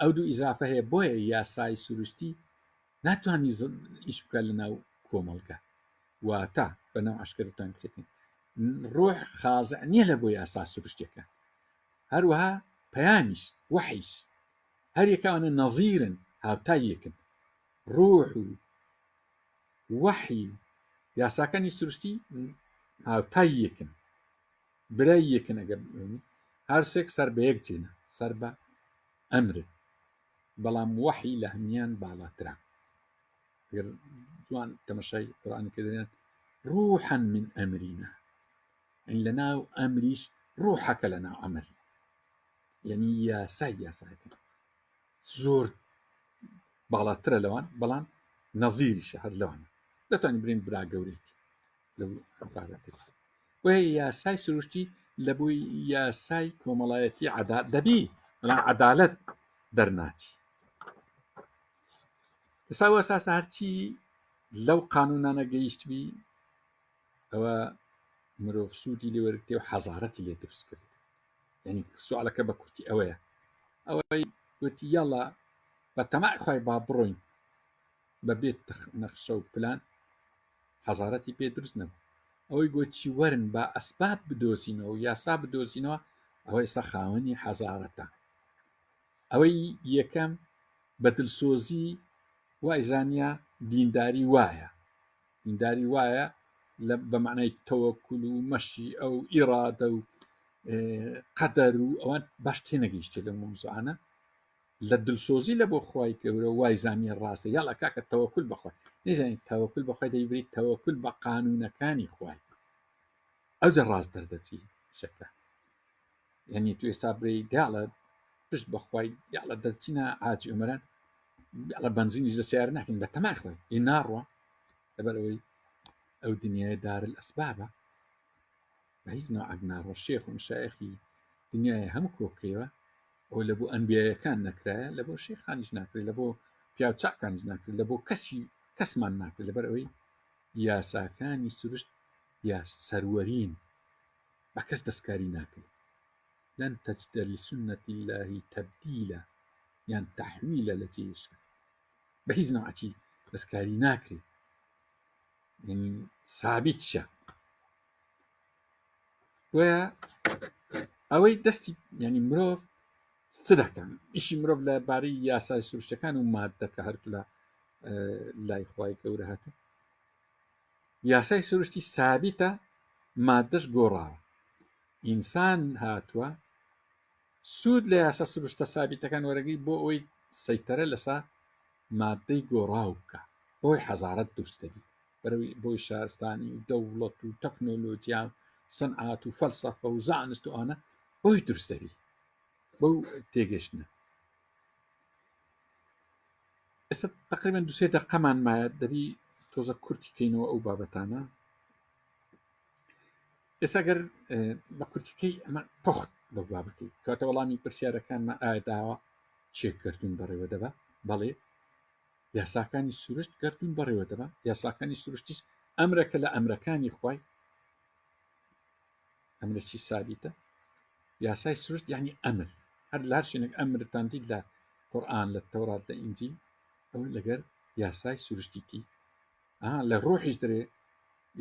Speaker 1: ئەو دوو ئیزافە هەیە بۆیە یاسای سروشتی ناتوانانی ئیش بکە لەناو کۆمەلگا واتە بەناو عەشکەرتان کچێکن ڕوح خازع نییە لە بۆ یاسا سروشتەکە هەروەها پەیامیش وحیش هەر یەکەوانە نەزیرن هاوتاییەکن ڕوح و وحی یاساکانی سروشتی هاوتاییەکن براییەکن ئەگەر هەرسێک سەر بە یەک جێنە سەر بە ئەمرت بەڵام وحی لە هەمیان باڵاترە جوان تەمەشای قورئان کردیان ڕوحا من ئەمرینا لەناو ئەمریش ڕوحەکە لەناو ئەمر یعنی یاساکە زۆر باڵاترە لەوان بەڵام نەزیریشە هەر لەوانە دەتوانین برین برا گەورەیەکی لەو عبارەتێک وهي یاسای سروشتی لە بۆی یاسای کۆمەڵایەتی دەبی بەڵام عەدالەت دەرناچی ئێستا ئەساسا هەرچی لەو قانونانە گەیشتبی ئەوە مرۆڤ سوودی لێ وەرگرتێ و حەزارەتی لێ دروست کرد یعنی سوالەکە بە کورتی ئەوەیە ئەوەی گوتی یاڵا بە تەمای خۆی با بڕۆین بە بێت نەخشە و پلان حەزارەتی پێ دروست نەبوو ئەوەی گوتی وەرن بە ئەسباب بدۆزینەوە و یاسا بدۆزینەوە ئەوە ئێستا خاوەنی حەزارەتە ئەوەی یەکەم بە دڵسۆزی وای زانیا دینداری وایە بە معنای تەوەکل و مەشی ئەو ئیرادە و قەدەر و ئەوان باش تێنەگەیشتێ لە موزوعانە لە دڵسۆزی لە بۆ خی گەورە وای زانیە ڕاستە یاڵە کاکە تەوەکل بەخۆی نزانین تەوەکل بەخۆی دەیبریت تەوەکل بە قانونەکانی خوای ئەوجە ڕاست دەردەچی شەکە یعنی تو ئێستا برەی دیاڵە پشت بەخوای یاڵە دەچینە ئاجی ئەمەران لە بنزینیش لە سیار ناکەین بە تەمای خۆی ئی ناڕوە لەبەرەوەی ئەو دنیای دارل ئەسبابە بە هیچ نەوعەک ناڕوە شێخ و مشایخی دنیای هەموو کۆکەوە ئەو لە بۆ ئەنبیایەکان نەکرایە لە بۆ شێخانیش ناکرێت لە بۆ پیاو چاکانیش ناکرێت لە بۆ کەسمان ناکرێت لەبەر ئەوەی یاساکانی سروشت یا سەروەرین بە کەس دەستکاری ناکرێت لەن تەجدە لسنة الله تبدیلا یان تەحویلە لە جێشکە بە هیچ نەوعەکی دەستکاری ناکرێت یعنی سابت شە وە ئەوەی دەستی ینی مرۆڤ چ دەکەن ئیشی مرۆڤ لە بارەی یاسای سروشتەکان و مادەکە هەرتو لە لای خوای گەورە هاتوو یاسای سروشتی سابتە مادەش گۆڕاوە ئینسان هاتووە سوود لە یاسا سروشتە سابتەکان وەرەگەی بۆ ئەوەی سەیتەرە لەسا مادەی گۆڕاو بکە بۆی حەزارەت دروستەبی بۆی شارستانی و دەوڵەت و تەکنۆلۆجیا سەنعات و فەلسەفە و زانست و ئانە بۆی دروستەبی بەو تێگەشتنە ئێستا تقریبا دوسێ دەقەمان مایە دەبی تۆزە کورتی کەینەوە ئەو بابەتانە ئێستا گەر بە کورتەکەی ئەمە پخت لەو بابەتی کاتە وەڵامی پرسیارەکانمان ئاەداوە چێککردون بەڕێوە دەبە بەڵێ یاساکانی سروشت گردون بەڕێوە دەبە یاساکانی سروشتیش ئەمرەکە لە ئەمرەکانی خوای ئەمرێکی سابتە یاسای سروشت یعنی ئەمر هەر لار شوێنێک ئەمرتان دیت لە قورئان لە تەورات لە ئینجیل ئەو لەگەر یاسای سروشتیتی لە ڕۆحیش دەرێ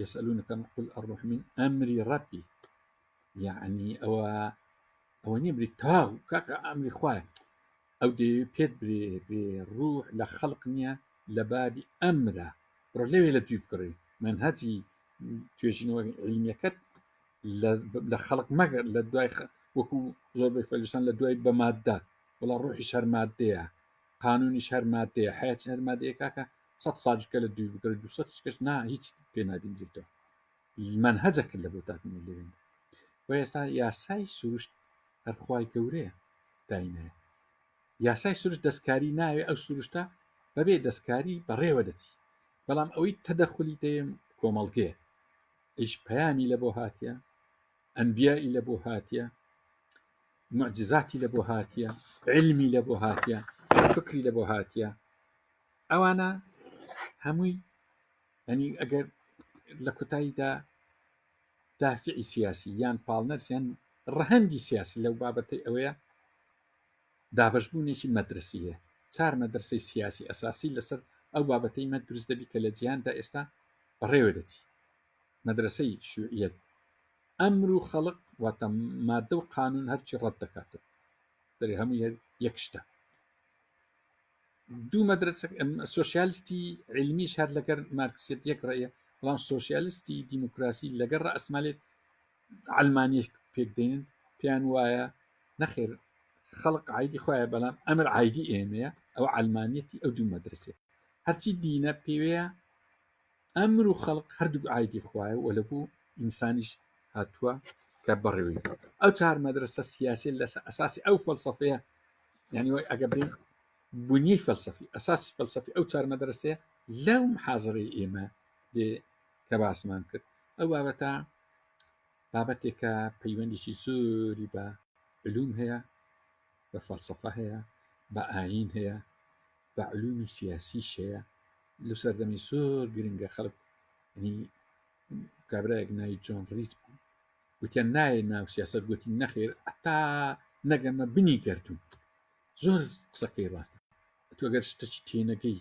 Speaker 1: يسألونك قل الروح من أمر ربي يعني أو نبري تاو كاكا أمر خواه أو دي بيت بروح لخلق نيا لبابي أمره رلوي لتوب كري من هاتي توجينو علميكت لخلق مجر لدواي وكو زور فلسان لدواي بمادة ولا روحي شهر مادية قانوني شهر مادية حياة شهر مادية كاكا صد صاج كلا دوي بكرة دو صد كش نا هيج بينا بينجلتو المنهجك اللي بوتات من اللي بين ويا ساي سروش الخواي كوريه داينه يا ساي سروش دسكاري ناوي أو سروشتا ببي دسكاري بري ودتي بلام أوي تدخلي تيم كومالجي إيش بيامي لبوهاتيا أنبيائي لبوهاتيا معجزاتي لبوهاتيا علمي لبوهاتيا فكري لبوهاتيا أو أنا هەمووی ینی ئەگەر لە کوتاییدا دافعی سیاسی یان پاڵنەرسیان ڕەهەندی سیاسی لەو بابەتی ئەوەیە دابشبوونێکی مەدرسیە 4 مەدرسەی سیاسی ئەساسی لەسەر ئەو بابەتەی مە دروست دەبی کە لە جیهاندا ئێستا بەڕێوە دەچی مەدرسەی شوعیەت ئەمر و خەڵق واتە مادە و قانون هەرچی ڕەت دەکاتەوە دەری هەموو یەک شتە دوو مەدرسە سۆسیالیستی علمیش هەر لەگەر مارکسیت یەک ڕێیە بەڵام سۆسیالیستی دیموکراسی لەگەر ڕەئسمالێت ئەلمانی پێکدێنن پێیان وایە نەخێر خەڵق عیدی خۆیە بەڵام ئەمر عیدی ئێمەیە ئەو ئەلمانیەتی ئەو دوو مەدرسێ هەرچی دینە پێوەیە ئەمر و خەڵق هەردوو عیدی خوایە و لەبوو ئینسانیش هاتووە کە بەڕێوی ئەو 4 مەدرسە سیاسی لەسەر ئەساسی ئەو فەلسەفەیە یعنی وای ئەگە بڵین بنیەی فەلسەفی ئەساسی فەلسەفی ئەو 4 مەدرسەیە لەو محازەرەی ئێمە دێ کە باسمان کرد ئەو بابەتە بابەتێکە پەیوەندێکی زۆری بە علوم هەیە بە فەلسەفە هەیە بە ئاین هەیە بە علومی سیاسیش هەیە لە سەردەمی زۆر گرنگە خەڵک کابراایەک ناوی جۆن ریس بوو وتیان نایە ناو سیاست گوتی نەخێر ئەتا نەگەمە بنی گەردوون زۆر قسەکەی ڕاستە تو ئەگەر شتێکی تێنەگەی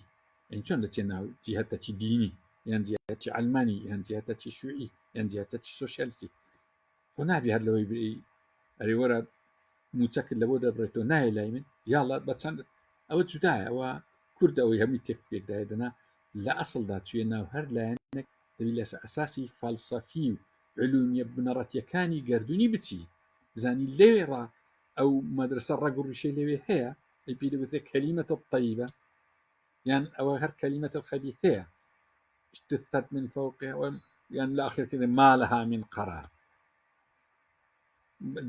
Speaker 1: چۆن دەچێ ناو جیهەتەکی دینی یان جیهەتی ئەلمانی یان جیهەتەکی شوعی یان جیهەتەکی سۆسیالیستی خۆ نابی هەر لەوەی بری ئەرێ وەرە موچەکرد لەبۆ دەبڕێتەوە نایە لای من یاڵە بە چەند ئەوە جودایە ئەوە کورد ئەوەی هەمووی تێک پێکدایە دەنا لە ئەسڵدا توێ ناو هەر لایەنێک دەبی لەسەر ئەساسی فەلسەفی و علومیە بنەڕەتیەکانی گەردوونی بچی بزانی لێرە ئەو مەدرسە ڕەگوڕیشەی لەوێ هەیە ئەی پێ دەبێت کەلیمەتە طەیبە یان ئەوە هەر کەلیمەتە خەبیثەیە اشتثت من فوقها یان لە ئاخرکردن ما لها من قرار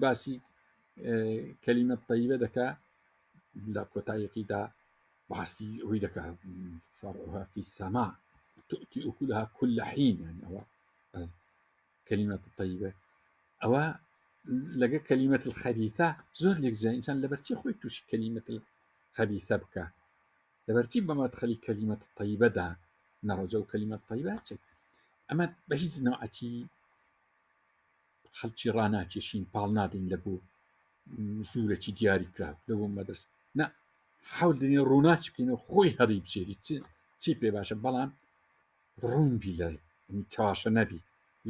Speaker 1: باسی کەلیمە طەیبە دەکا لە کۆتاییەکیدا باسی ئەوەی دەکا فرعها في السماء تؤتي أكلها كل حين يعني أو كلمة طيبة أو لقى كلمة الخبيثة زور لك زي إنسان لبرتي خوي توش كلمة الخبيثة بك لبرتي بما تخلي كلمة الطيبة دا نرجو كلمة طيبة أما بهيز نوعتي خلشي راناتي شين بالنادين لبو زورة دياري كراو لبو مدرسة نا حاول دنيا روناتي بكينو خوي هريب جيري تي بي باشا بلان ڕوون بی لە چاواشە نەبی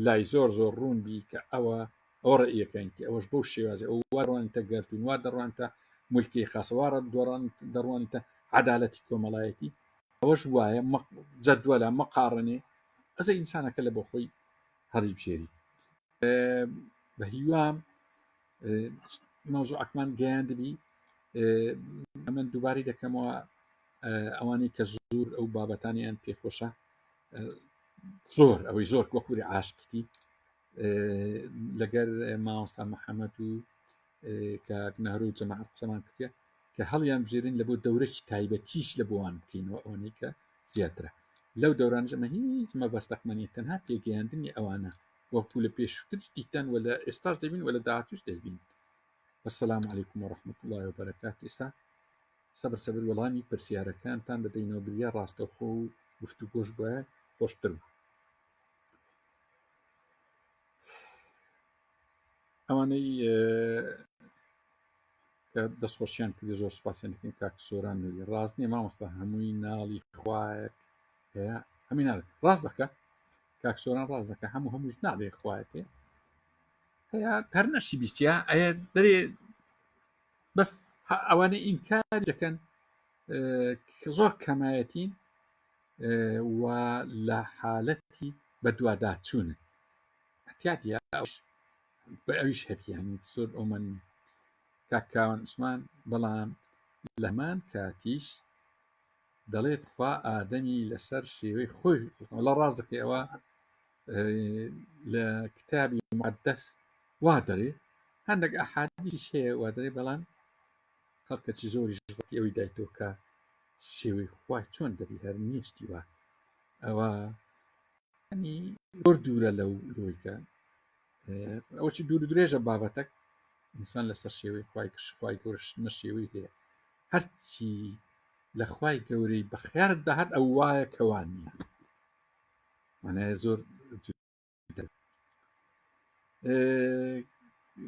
Speaker 1: لای زۆر زۆر ڕوون بی کە ئەوە ئەو ڕێیەکەینتی ئەوەش بەو شێوازی ئەو وەڕوانتە گەردون وا دەڕوانتە مولکی خاصوارە دەڕوانتە عەدالەتی کۆمەڵایەتی ئەوەش وایە جەدوەلە مەقاڕنێ ئەزە ئینسانەکە لە بۆ خۆی هەڵی بژێری بە هیوام مەوزوعەکمان گەیان دەبی ئەمن دووباری دەکەمەوە ئەوانەی کە زۆر ئەو بابەتانیان پێخۆشە زۆر ئەوەی زۆر وەکووری عاشقتی لەگەر مامۆستا محەممەد و کە نەهرو و جەماعەت قسەمان کردە کە هەڵیان بژێرن لە بۆ دەورەی تایبەتیش لە بۆوان بکەینەوە ئەوەی کە زیاترە لەو دەورانژەمە هیچ مەبەستەقمەنی تەنها پێگەیاندنی ئەوانە وەکو لە پێشتر دیتان وە لە ئێستاش دەبین وە لە داهاتوش دەبین والسلام عليكم ورحمة الله وبركاته ئێستا سەبر وەڵامی پرسیارەکانتان دەدەینەوە بریە ڕاستەوخۆ و گفتوگۆش بە خۆشتر بوو ئەوانەی کە دەستخۆشیان کردی زۆر سوپاسیان دەکەین کاک سۆران نووی ڕاست نییە مامۆستا هەمووی ناڵی خوایەک هەیە هەمووی ناڵێت ڕاست دەکە کاک سۆران ڕاست دەکە هەمووش ناڵێ خوایەک هەیە هەر نەشی بیستە ئەیە دەرێ بەس ئەوانەی ئینکاری دەکەن زۆر کەمایەتین و لە حالەتی بە دوواداچوونن احتیاطی بە ئەویش هەبیانی زۆر ئەومەن کاکاوان عوسمان بەڵام لەمان کاتیش دەڵێت خوا ئادەمی لەسەر شێوەی خۆی لە ڕاست دەکەی ئەوە لە کتابی مقدەس وا دەڵێ هەندێک ئەحادیثیش هەیە وا دەڵێ بەڵام خەڵکەی زۆری ژڕەتی ئەوەی دایتەوە کە شێوەی خوای چۆن دەبی هەر نیشتی وە ئەوە زۆر دوورە لەو لۆیکە ئەوەی دوور درێژە بابەتەک ئینسان لەسەر شێوەی خوای گەورەش نە شێوەی هەیە هەرچی لە خوای گەورەی بەخیارت داهات ئەو وایە کەوان نییە مانایە زۆر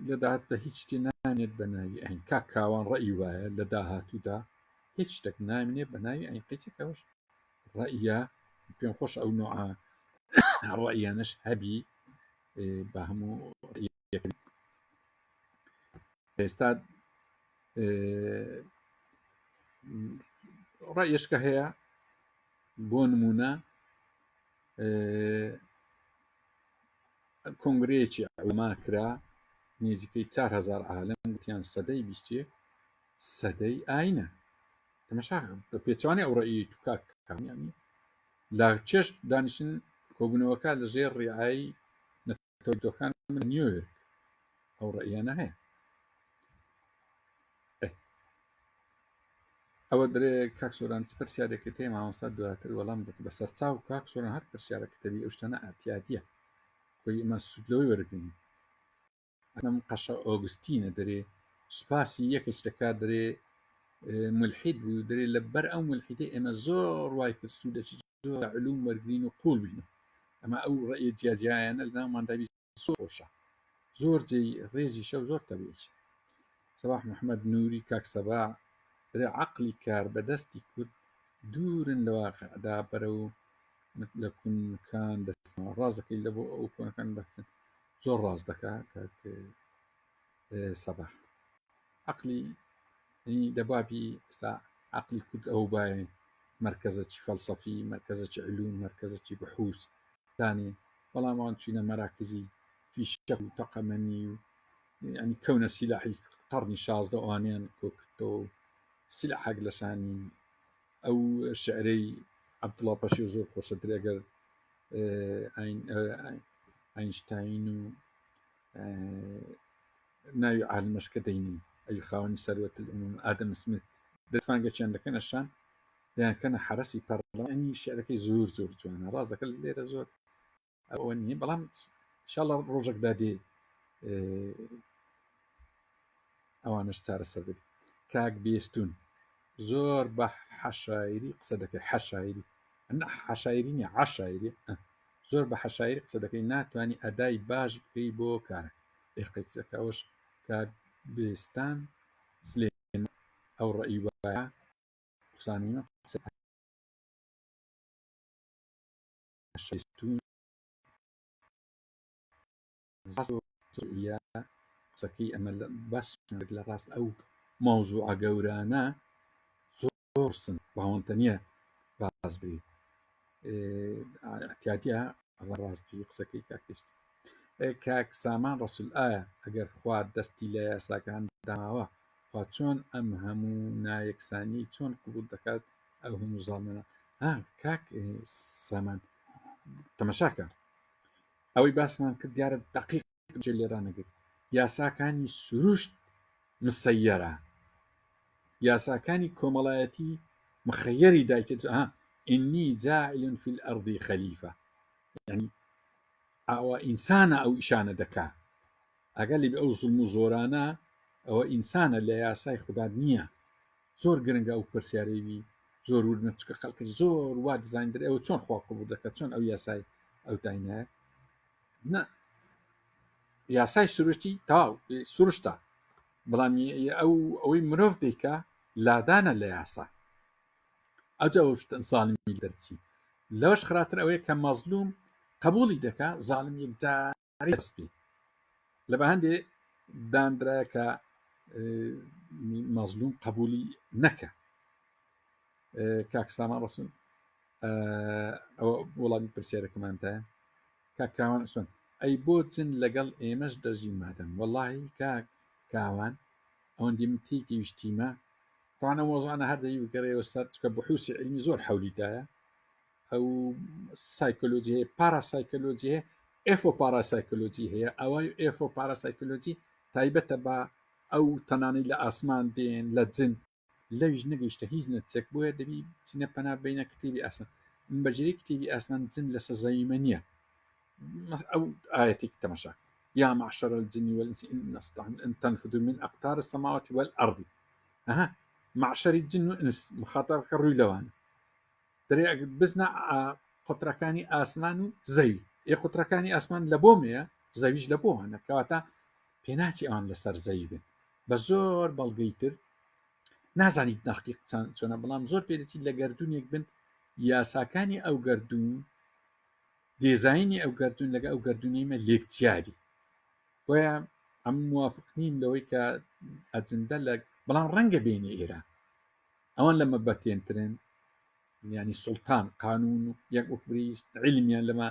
Speaker 1: لە داهات بە هیچ شتێ نامێت بە ناوی ئەین کا کاوان ڕەئی وایە لە داهاتوودا هیچ شتێک نامێنێ بە ناوی ئەین قیچەکەەوەش ڕەئە پێم خۆش ئەو نوع ڕەئیانش هەبی بە هەموو ئێستا ڕەیشکە هەیە بۆ نمونە کۆنگرەیەکی ئەوما کرا نزیکەی 4,000 عالم گوتیان سەدەی 20 سەدەی ئاینە تەماشا بە پێچوانی ئەو ڕێی تو کاکانی لا چێشت دانیشتن کۆبوونەوەکە لە ژێر ڕێعایی نەتەوەکان نیویۆرک ئەو ڕێیانە هەیە ئەوە درێ کاکسۆران پرسیارێکە تێ مامۆستا دواتر وەڵام دەکە بە سەرچاو کاکسۆران هەر پرسیارەکەتەبی ئەو شتانە ئاتیادیە خۆی ئمە سودلەوەی وەرگین ئەم قەشە ئۆگستینە دەرێ سوپاسی یەکەش دەکات دەرێ ملحید بوو دەرێ لە بەر ئەو ملحیدەی ئێمە زۆر وای کرد سوودەکی زۆر علوم وەرگین و قوڵ بین ئەمە ئەو ڕێی جیاجیایانە لە ناومانداوی خۆشە زۆر جێی ڕێزی شەو زۆر تەبێکی سەباح محەممەد نووری کاک سەباع درێ عقلی کار بەدەستی کورد دوورن لە واقعدا بەرە و لە کوونکان دەستەوە ڕاز دەکەی لە بۆ ئەو کۆنەکان بەچن زۆر ڕاز دەکات کاک سەباح عقلی دەبابی ئستا عقلی کورد ئەو باە مرکزەکی فەلسەفی مرکزەکی علوم مرکزەکی بحوث دانی بەڵام ئەوان چینە مەراکزی فیشک و تەقەمەنی و ینی کەونە سیلاحی قەرنی 16 ئەوانیان کۆکردەوە سیلاحەک لەشانی ئەو شعرەی عەبدوڵڵا پەشێو زۆر خۆشە درێگەر ئاینشتاین و ناوی عالمەشکە دەینی ئەی خاوەنی سەروەت العوموم ئادەم سمیت دەتوانگەچیان دەکەنە شان دەیانکەنە حرەسی پەرلەمانی شعرەکەی زۆر زۆر جوانە ڕازەکە لێرە زۆر ئەوە نییە بەڵام ئینشاڵڵا ڕۆژێکدا دێ ئەوانش چارەسەر دەبێت کاک بێستون زۆر بە حەشایری قسە دەکەی حەشایری حەشایری نیە عەشایری زۆر بە حەشایری قسە دەکەی ناتوانانی ئەدای باش بکەی بۆ کارە قیچەکەەوەش کاک بێستان سلێن ئەو ڕەئی وایە قسانینە شەستون قسەکەی ئەمە باس لە ڕاست ئەو مەوزوعە گەورانە زۆر سن باوەندە نییە باز بێت احتیاطیە ڕاستی قسەکەی کاکست کاک سامان ڕەسول ئایا ئەگەر خوا دەستی لە یاساکان داوە خوا چۆن ئەم هەموو نایەکسانی چۆن قبول دەکات ئەو هەموو زاڵمەنە کاک سامان تەماشاکە ئەوەی باسمان کرد دیارە دقیق لێرانەگرت یاساکانی سروشت مسەیەرە یاساکانی کۆمەڵایەتی مخەیەری دایکێت ئینی جاعل فی الأرض خەلیفە یعنی ئەوە ئینسانە ئەو ئیشانە دەکا ئەگەلی ئەو زوڵم و زۆرانە ئەوە ئینسانە لە یاسای خوددا نییە زۆر گرنگە ئەو پرسیارەوی زۆر ورنە چکە خەڵکی زۆر وا دزاین ئەوە چۆن خوا قبول دەکات چۆن ئەو یاسای ئەو داینە نه یاسای سروشتی تاو سروشتە بەڵام ئەوەی مرۆڤ دەیکا لادانە لە یاسا ئەجا زاڵمی دەرچی لەوەش خراتر ئەوەیە کە مەزلوم قبولی دەکا زاڵم یەکجاری دەستبی لە بە هەندێ دانرایە کە مەزلوم قبولی نەکە کاک سامان ڕەسول ئەوە وەڵامی پرسیارەکەمانتایە کاک کاوان ئەسۆن ئەی بۆ جن لەگەڵ ئێمەش دەژی مادەم وەڵاهی کاک کاوان ئەوەندی من تێکی وشتیمە طبعا مۆزوعانە هەر دەی بگەڕێەوە سەر چکە بحوثی علمی زۆر حەولیدایە ئەو سایکۆلۆجی هەیە پاراسایکۆلۆجی هەیە ئێفۆ پاراسایکۆلۆجی هەیە ئەوەی ئێفۆ پاراسایکۆلۆجی تایبەتە بە ئەو تەنانەی لە ئاسمان دێن لە جن لەویش نەگەیشتە هیچ نەچێک بۆیە دەبی چینە پەنا بینە کتێبی ئاسمان بەجێری کتێبی ئاسمان جن لە سەزەیمە نییە ئەو ئاەتی تەماشا يا معشر الجن والإنس إن استطعتم أن تنفذوا من أقطار السماوات والأرض معشەری جن و ئینس مخاتەرەکە ڕووی لەوانە دەرێ بزنا قوترەکانی ئاسمان و زەوی قوترەکانی ئاسمان لە بۆمەیە زەویش لە بۆوانە کەواتە پێناچی ئەوان لەسەر زەوی بن بە زۆر بەڵگەی تر نازانیت ناقیق چۆنە بەڵام زۆر پێدەچیت لە گەردونێک بن یاساکانی ئەو گەردون دێزایانی ئەو گەردون لەگە ئەو گەردونیمە لێکچیاری بۆیە ئەم موافق نین لەوەی کە ئەجندە لە بەڵام ڕەنگە بینی ئێرە ئەوان لەمە بەتێنترن ینی سوڵتان قانون و یەک وەکبریست علمیان لەمە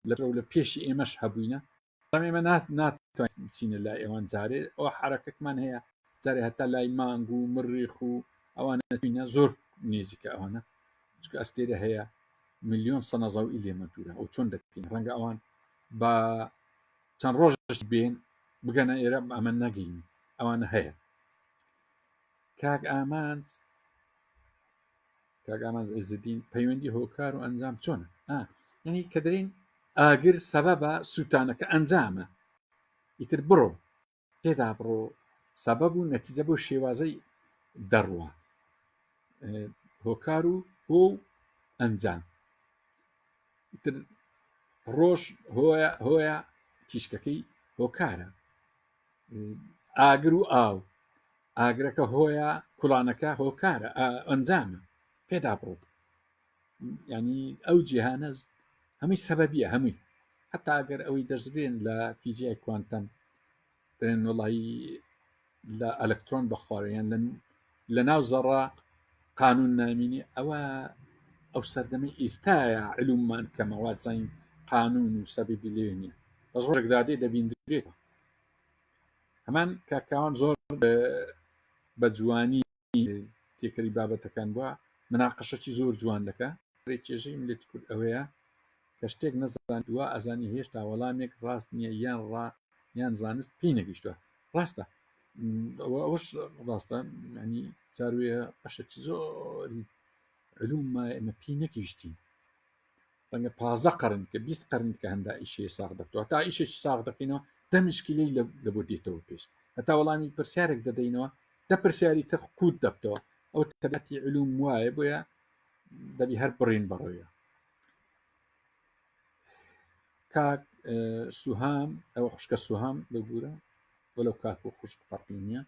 Speaker 1: لە پێشی ئێمەش هەبووینە ئێمە ناتوانین لای ئەوان جارێ ئەو حرەکەکمان هەیە جارێ هەتا لای مانگ و مریخ و ئەوانە زۆر نێزیکە ئەوانە چکە ئەستێرە هەیە ملیۆن سەنەزەوئی لێمە دوورە ئەو چۆن دەکەین ڕەنگە ئەوان بە چەند ڕۆژش بێن بگەنە ئێرە ئەمە نەگەین ئەوانە هەیە کاک ئامانز عیزدین پەیوەندی هۆکار و ئەنجام چۆنە یعنی کە دەرین ئاگر سەبەبە سووتانەکە ئەنجامە ئیتر بڕۆ پێدا بڕۆ سەبەب و نەتیجە بۆ شێوازەی دەڕوە هۆکار و هۆ ئەنجام ئیتر ڕۆژ هۆیە تیشکەکەی هۆکارە ئاگر و ئاو ئاگرەکە هۆیە کوڵانەکە هۆکارە ئەنجامە پێدا بڕۆ ینی ئەو جیهانە هەمووی سەبەبیە هەمووی حتا ئەگەر ئەوەی دەژرێن لە فیزیای کوانتەم دەێن وڵی لە ئەلکترۆن بەخوارەیان لە ناو زەڕا قانون نامینی ئەو سەردەمەی ئێستایە علوممان کەمەوە زین قانون و سەبیبی لێ نیە بەس ڕۆژێکدادێ دەبیندرێتەوە هەمان کاکاوان زۆر بە جوانی تێکەری بابەتەکان بووە مناقەشەی زۆر جوان دەکە چێژەی ملێتی کورد ئەوەیە کە شتێک نەزاندووە ئەزانی هێشتا وەڵامێک ڕاست نییە یان یان زانست پێی نەگەیشتووە ڕاستە ئەوەش ڕاستە ینی جاروێ بەشێکی زۆری علوممە ئێمە پێی نەگەیشتین ڕەنگە 15 قەرن کە 20 قەرن کە هەندا ئیشەیە ساغ دەکەوە تا ئیشێکی ساغ دەکەینەوە دەمشکلەی لە بۆ دێتەوە پێش هەتا وەڵامی پرسیارێک دەدەینەوە دە پرسیاری تر قوت دەبتەوە ئەو تەبەتی علوم وایە بۆیە دەبی هەر بڕین بەڕۆیە کاک سوهام ئەوە خوشکە سوهام بگورە وەلەو کاک و خوشک فەرقی نییە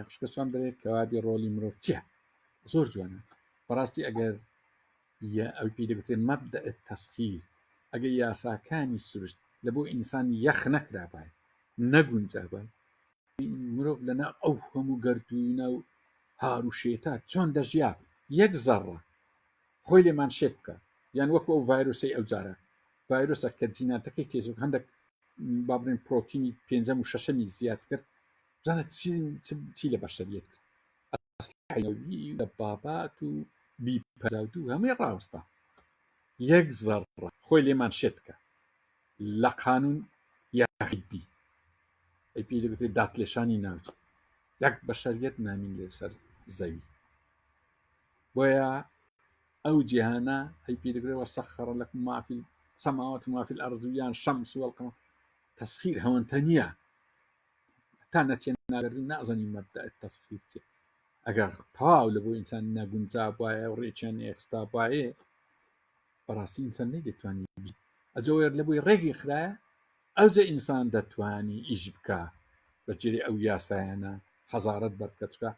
Speaker 1: خوشکە سوهام دەرێت کەوابی ڕۆلی مرۆڤ چییە زۆر جوانە بەڕاستی ئەگەر ئەو پێی دەگوترێت مەبدە تەسخیر ئەگەر یاساکانی سروشت لە بۆ ئینسان یەخ نەکرابای نەگونجابای مرۆڤ لەنا ئەو هەموو گەردوونە و هاروشێتە چۆن دەژیا یەک زەڕە خۆی لێمان شێت بکە یان وەکو ئەو ڤایرۆسی ئەو جارە ڤایرۆسە کە جیناتەکەی تێزۆک هەندێک بابرین پرۆتینی پێنجەم و شەشەمی زیاد کرد بزانە چی لە بەشەریەت کرد لە بابات و بیپەزاود و هەمووی ڕاوستە یەک زەڕە خۆی لێمان شێت بکە لە قانون یاخیبی ئەی پێی دەگوترێت داتلێشانی ناوچ یەک بەشەریەت نامین لێسەر زەوی بۆیە ئەو جیهانە ئەی پێی دەگرێتەوە سەخەڕە لەکم ما فی السماوات وما فی الأرض یان شەمس والقمر تەسخیر هەوەنتە نییە تا نەچێن ناگەڕی نازانی مەبدە تەسخیر چێ ئەگەر تەواو لە بۆ ئینسان نەگونجا وایە و ڕێکیان ئێکستا وایە بەڕاستی ئینسان نەیدەتوانی ئەجۆێر لە بۆی ڕێگی خرایە ئەوجە ئینسان دەتوانی ئیش بکە بەجێری ئەو یاسایانە حەزارەت بەرکەچکە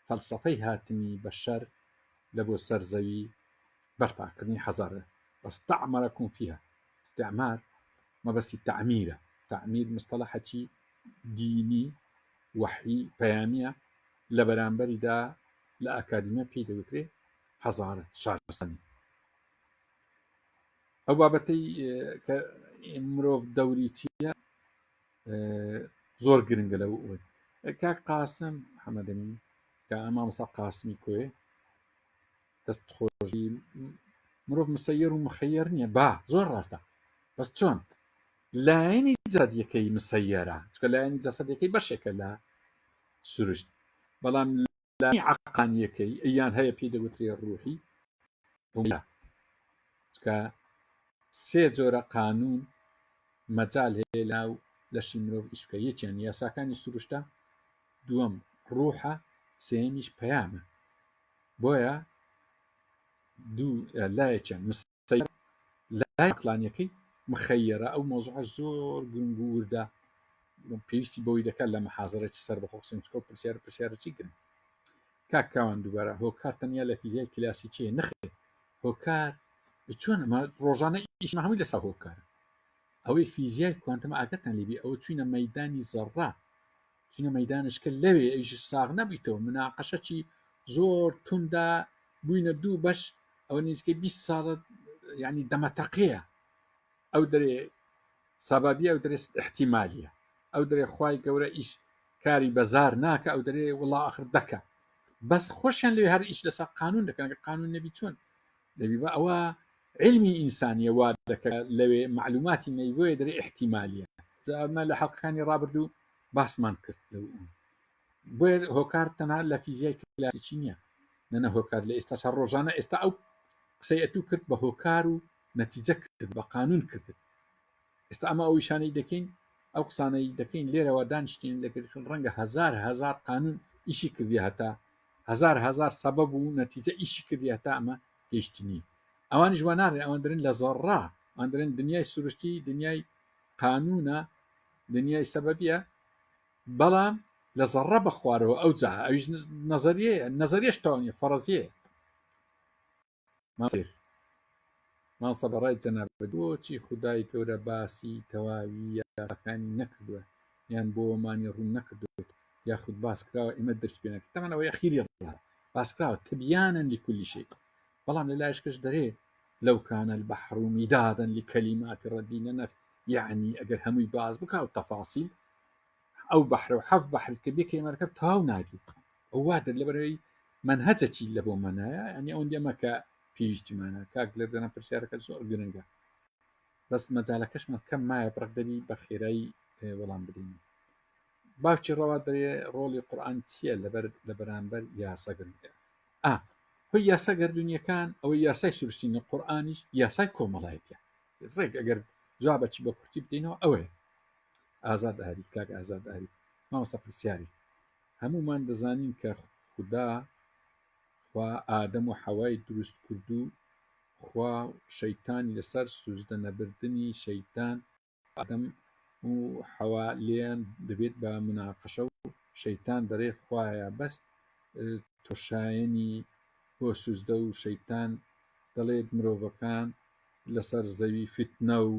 Speaker 1: فەلسەفەی هاتنی بەشەر لە بۆ سەرزەوی بەرپاکردنی حەزارە واستعمركم فيها استعمار مەبەستی تعمیرە تعمیر مستەلەحەکی دینی وحی پەیامیە لە بەرامبەریدا لە ئاکادمیە پێی دەوترێت حەزارە شارستانی ئەو بابەتەی کە مرۆڤ دەوری چییە زۆر گرنگە لەو کاک قاسم حەمەدەمی کە مامۆستا قاسمی کوێ دەست خۆشی مرۆڤ مسەیر و مخەیر نییە با زۆر ڕاستە بەس چۆن لایەنی جەسەدیەکەی مسەیرە چکە لایەنی جەسەدەکەی بەشێکە لە سروشت بەڵام لایەنی عەقلانیەکەی ئەیان هەیە پێی دەگوترێت ڕوحی چکە سێ جۆرە قانون مەجال هەیە لاو لەشی مرۆڤ ئیش بکە یەکیان یاساکانی سروشتە دووەم ڕوحە سێمیش پەیامە بۆیە دوو لایەکیان لای عقلانیەکەی مخەیەرە ئەو مۆزوعە زۆر گرنگ و وردە پێویستی بەوەی دەکات لە مەحازەرەی سەر بەخۆ قسەنچکۆ پرسیارەی گرن کاکاوان دووبارە هۆکار تەنیا لە فیزیای کلاسیکیە نەخێت هۆکار چۆن ڕۆژانە ئیش هەمووی لەسا هۆکارە ئەوەی فیزیای کوانتم ئاگەتان لێبی ئەوە چوینە مەدانی زەڕا چونە مەدانشکە لەوێ ئەویش ساغ نەبییتەوە مناقەشەی زۆر توندا بووینە دوو بەش ئەوە نزیکەی 20 ساڵە ینی دەمەتەقەیە ئەو دەرێ سەبابی ئەو درێت احتیمالیە ئەو دەرێ خوای گەورە ئیش کاری بەزار ناکە ئەو دەرێ وڵا آخر دەکە بەس خۆشیان لێ هەر ئیش لەسەر قانون دەکەن قانون نەبی چۆن دەبی بە ئەوە علمی ئینسانیە وا دەکە لەوێ معلوماتی نەیبۆیە دەرێ احتیمالیە زەمە لە حەڵقەکانی ڕابردوو باسمان کرد لەو بۆیە هۆکار تەنها لە فیزیای کلاسیکی نییە نەنە هۆکار لە ئێستا چەند ڕۆژانە ئێستا ئەو قسەی ئەتوو کرد بە هۆکار و نەتیجە کرد بە قانون کرد ئێستا ئەمە ئەو شانەی دەکەین ئەو قسانەی دەکەین لێرەوە دانیشتین لەگەر ڕەنگە هزار قانون ئیشی کردی هەتا هزار سەبەب و نەتیجە ئیشی کردی هەتا ئەمە هێشتنی ئەوان ژوانارێ ئەوان درن لە زەڕا ئەوان درن دنیای سروشتی دنیای قانونە دنیای سەبەبیە بەڵام لە زەڕە بە خوارەوە ئەو جا ئەویش نەزەریەش تاوانیە فەرەزیە ماسە بەڕای جەنابەت بۆچی خودای گەورە باسی تەواوی یاساکانی نەکردووە یان بۆمانی ڕوون نەکردوێت یاخود باسکراوە ئێمە دەست پێ نەکرد تەمەنەوە یەخیری باسکراوە تبیانن لكل شيء بەڵام لە لایشکەش دەرێ لەو کانە البحر مدادا لكلمات ربي لنفس يعني ئەگەر هەمووی باز بکاو تەفاسیل ئەو بەحر و حەف بەحر کە بێ کەمەرەکە تاو ناگیت ئەو وادە لەبەرەوەی منهەجەکی لە بۆ منایە ینی ئەوەندە ئەمەکە پێویستیمانە کاک لە دەنا پرسیارەکە زۆر گرنگە بەس مەجالەکەشمان کەم مایە بڕکدەبی بە خێرایی وەڵام بدەین باوکی ڕەوا دەرێ ڕۆڵی قورئان چییە لە بەرامبەر یاسەگرنگە هۆی یاسەگەردونیەکان ئەوەی یاسای سروشتینە قورئانیش یاسای کۆمەڵایەتە ڕێک ئەگەر جوابەکی بە کورتی بدەینەوە ئەوەیە ئازاداری کاک ئازاداری مامۆستا پرسیاری هەمومان دەزانین کە خوا ئادەم و حەوای دروست کردو خوا شەیتانی لەسەر سوزدە نەبردنی شەیتان ئادەم و حەوا لێیان دەبێت بە مناقەشە و شەیتان دەرێ خوایە بەس تۆشایەنی بۆ سوزدە و شەیتان دەڵێت مرۆڤەکان لەسەر زەوی فتنە و